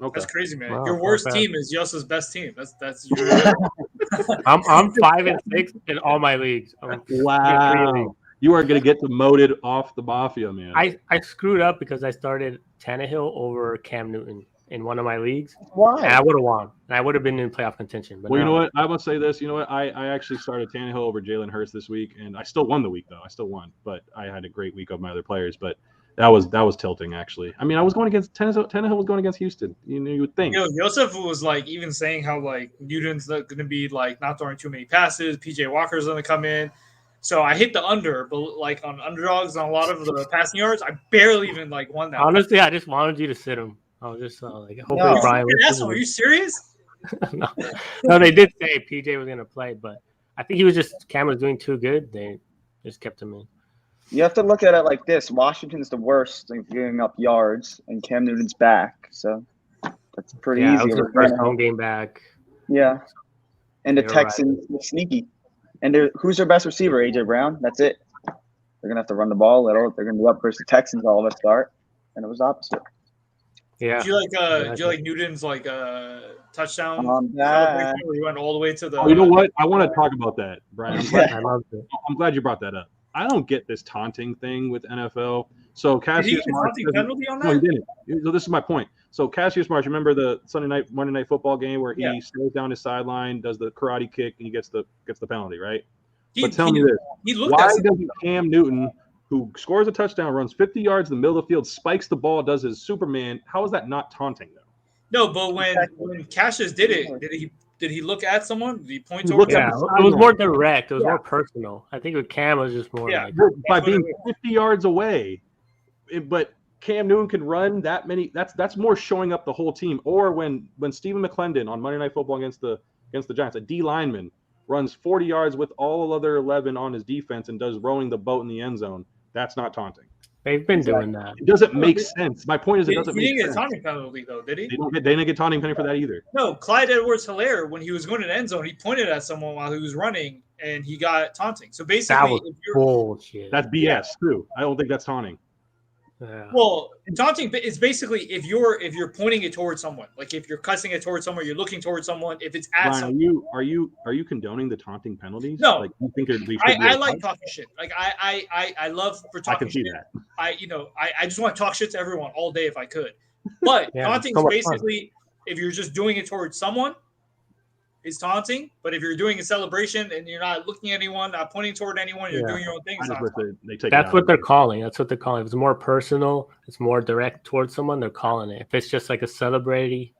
Okay. That's crazy, man. Wow, your worst team is Yosa's best team. That's your I'm 5-6 in all my leagues. Wow. You are going to get demoted off the Mafia, man. I screwed up because I started Tannehill over Cam Newton in one of my leagues. Why? And I would have won. And I would have been in playoff contention. But you know what? I will say this. You know what? I actually started Tannehill over Jalen Hurts this week, and I still won the week, though. I still won. But I had a great week of my other players. But that was tilting, actually. I mean, I was going against Tannehill was going against Houston. You would think. Yosef was like even saying how like Newton's going to be like not throwing too many passes. PJ Walker's going to come in. So I hit the under, but like on underdogs on a lot of the passing yards, I barely even like won that. Honestly, I just wanted you to sit him. I was just like, hopefully Brian. Are you serious? No, they did say PJ was going to play, but I think Cam was doing too good. They just kept him in. You have to look at it like this. Washington's the worst in giving up yards, and Cam Newton's back. So that's pretty easy. It was their first home game back. Yeah. And the Texans are sneaky. And who's their best receiver? A.J. Brown? That's it. They're going to have to run the ball a little. They're going to be up versus the Texans all of us start. And it was opposite. Yeah. Do you like Newton's like touchdown? Where he went all the way to the. Oh, you know what? I want to talk about that, Brian. I'm glad you brought that up. I don't get this taunting thing with NFL. So Cassius Marsh. Penalty on that? No, he didn't. So this is my point. So Cassius Marsh, remember the Monday night football game where he slows down his sideline, does the karate kick, and he gets the penalty, right? But tell me this: why doesn't Cam Newton, who scores a touchdown, runs 50 yards in the middle of the field, spikes the ball, does his Superman? How is that not taunting though? No, but when Cassius did it, did he look at someone? Did he point over? Yeah, it was more direct. It was more personal. I think with Cam, it was just more like by being 50 yards away. But Cam Newton can run that many. That's more showing up the whole team. Or when Stephen McClendon on Monday Night Football against the Giants, a D lineman runs 40 yards with all other 11 on his defense and does rowing the boat in the end zone. That's not taunting. They've been doing that. It doesn't make sense. My point is, it doesn't make sense. He didn't get a taunting penalty, though, did he? They didn't get taunting penalty for that either. No, Clyde Edwards-Helaire, when he was going to the end zone, he pointed at someone while he was running, and he got taunting. So That basically, was bullshit. That's BS too. I don't think that's taunting. Yeah. well, taunting is basically if you're pointing it towards someone, like if you're cussing it towards someone, you're looking towards someone. If it's at Brian, someone, are you condoning the taunting penalties? No. Like you think they should be I like talking shit. Like I love for I talking can see shit. that. I just want to talk shit to everyone all day if I could. But Yeah, taunting so is much fun. basically if you're just doing it towards someone, it's taunting. But if you're doing a celebration and you're not looking at anyone, not pointing toward anyone, you're doing your own thing. I It's just not wish taunting. they take That's it out. what they're calling. That's what they're calling. If it's more personal, it's more direct towards someone, they're calling it. If it's just like a celebratory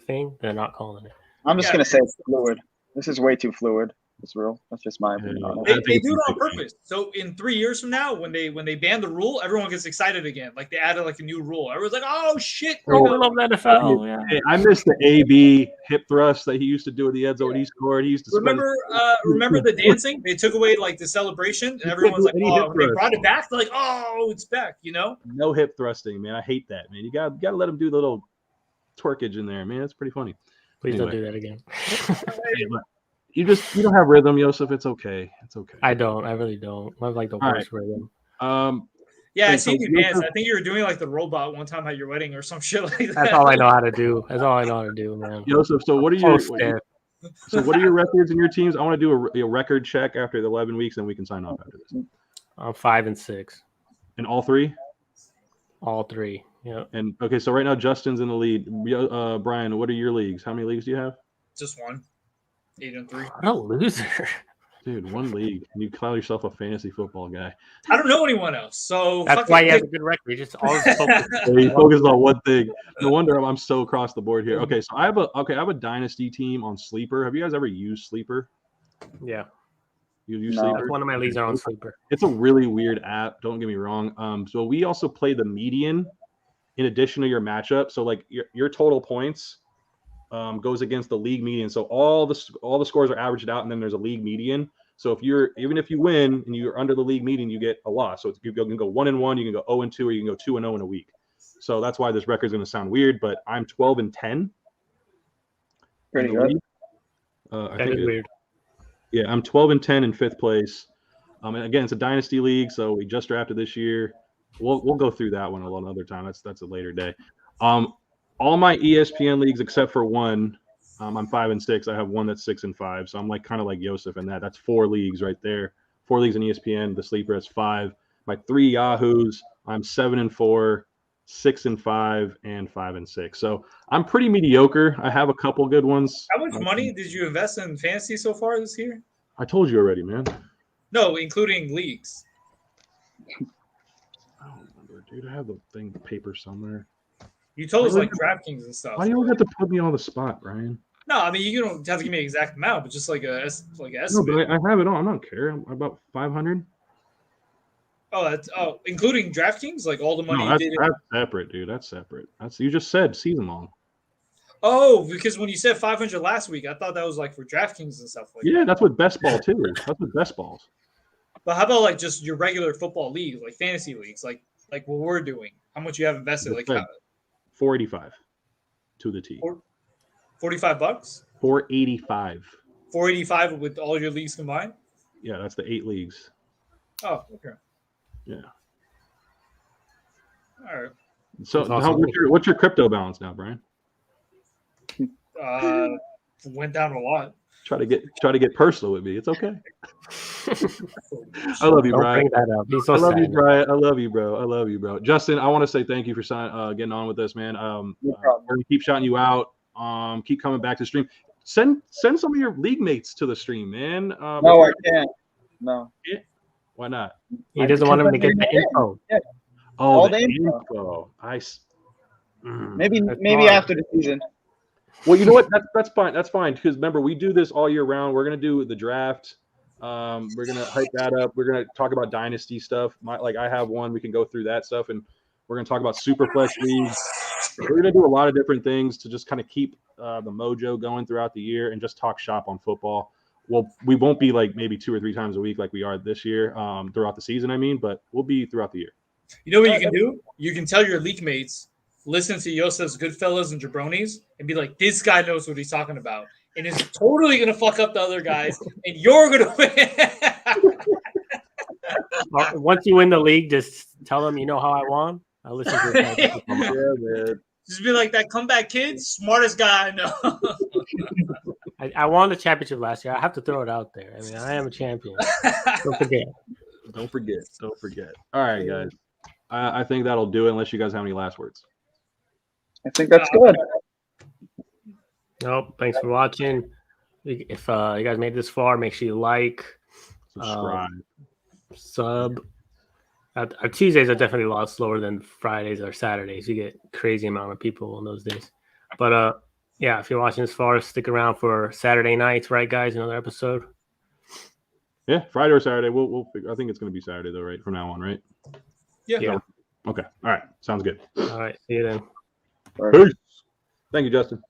thing, they're not calling it. I'm just gonna say it's fluid. This is way too fluid. It's real. That's just my opinion on it. They do it on purpose. So in 3 years from now, when they ban the rule, everyone gets excited again. Like they added like a new rule. Everyone's like, "Oh shit!" Oh, I love the NFL. Yeah. Hey, I miss the AB hip thrust that he used to do at the end zone when he scored. He used to Remember the dancing? They took away like the celebration, and everyone's like, any "Oh, hip when they thrust. brought it back." They're like, "Oh, it's back!" You know? no hip thrusting, man. I hate that, man. You gotta let him do the little twerkage in there, man. It's pretty funny. Please Anyway. don't do that again. Hey, but you don't have rhythm, Joseph. It's okay. It's okay. I don't. I really don't. I have like the All worst rhythm. Yeah, I Hey, seen so you dance. I think you were doing like the robot one time at your wedding or some shit like that. That's all I know how to do. That's all I know how to do, man. Joseph, so what are So your stiff. what are your records in your teams? I want to do a record check after the 11 weeks, and we can sign off after this. I'm 5-6. And all three? All three. Yeah. And okay, so right now Justin's in the lead. Brian, what are your leagues? How many leagues do you have? Just one. 8-3. What a loser. Dude, one league. You call yourself a fantasy football guy. I don't know anyone else, so That's why you have a good record. You just always focus. You focus on one thing. No wonder I'm so across the board here. Okay, so I have a dynasty team on Sleeper. Have you guys ever used Sleeper? Yeah. You use No. Sleeper? That's one of my leagues are on Sleeper. It's a really weird app. Don't get me wrong. So we also play the median in addition to your matchup. So like your total points goes against the league median. So all the scores are averaged out, and then there's a league median. So even if you win and you're under the league median, you get a loss. So you can go 1-1, you can go 0-2, or you can go 2-0 in a week. So that's why this record's going to sound weird. But I'm 12-10. Pretty good. That is weird. Yeah, I'm 12-10 in fifth place. And again, it's a dynasty league, so we just drafted this year. We'll go through that one another time. That's a later day. All my ESPN leagues except for one, I'm 5-6. I have one that's 6-5. So I'm like kind of like Joseph in that. That's 4 leagues right there. 4 leagues in ESPN. The Sleeper has 5. My 3 Yahoos, I'm 7-4, 6-5, and 5-6. So I'm pretty mediocre. I have a couple good ones. How much money did you invest in fantasy so far this year? I told you already, man. No, including leagues. I don't remember, dude. I have the thing, the paper somewhere. You told us like DraftKings and stuff. Why do you always have to put me on the spot, Brian? No, I mean you don't have to give me an exact amount, but just like an No, estimate. but I have it all. I don't care. I'm about 500. Oh, including DraftKings, like all the money No, you did. that's separate, dude. That's separate. You just said season long. Oh, because when you said 500 last week, I thought that was like for DraftKings and stuff like that. Yeah, that's what best ball too is. That's what best balls. But how about like just your regular football league, like fantasy leagues, like what we're doing? How much you have invested? Like $485 to the T. $45? $485. $485 with all your leagues combined? Yeah, that's the 8 leagues. Oh, okay. Yeah. All right. So what's your crypto balance now, Brian? Went down a lot. Try to get personal with me. It's okay. I love you, Brian. Bring that up. He's so I love sad. you, Brian. I love you, bro. I love you, bro. Justin, I want to say thank you for getting on with us, man. We're gonna keep shouting you out. Keep coming back to the stream. Send some of your league mates to the stream, man. No, I can't. No. Why not? He doesn't want him to get the info. Yeah. Oh, All the the info. info. Maybe hard. after the season. Well, you know what? That's fine. That's fine. Because remember, we do this all year round. We're gonna do the draft. We're gonna hype that up. We're gonna talk about dynasty stuff. I have one. We can go through that stuff, and we're gonna talk about Superflex leagues. We're gonna do a lot of different things to just kind of keep the mojo going throughout the year and just talk shop on football. Well, we won't be like maybe 2 or 3 times a week like we are this year throughout the season. But we'll be throughout the year. You know what you can do? You can tell your league mates, listen to Yosef's Goodfellas and Jabronis and be like, this guy knows what he's talking about. and is totally gonna fuck up the other guys, and you're gonna win. Once you win the league, just tell them you know how I won. I listen to it. Yeah, man. Just be like that comeback kid, smartest guy I know. I won the championship last year. I have to throw it out there. I mean, I am a champion. Don't forget. Don't forget. All right, guys. I think that'll do it unless you guys have any last words. I think that's good. Nope. Thanks for watching. If you guys made it this far, make sure you like, Subscribe. Sub. Our Tuesdays are definitely a lot slower than Fridays or Saturdays. You get crazy amount of people on those days. But yeah, if you're watching this far, stick around for Saturday nights, right, guys? Another episode. Yeah, Friday or Saturday. We'll figure. I think it's going to be Saturday though, right? From now on, right? Yeah. Okay. All right. Sounds good. All right. See you then. Peace. Thank you, Justin.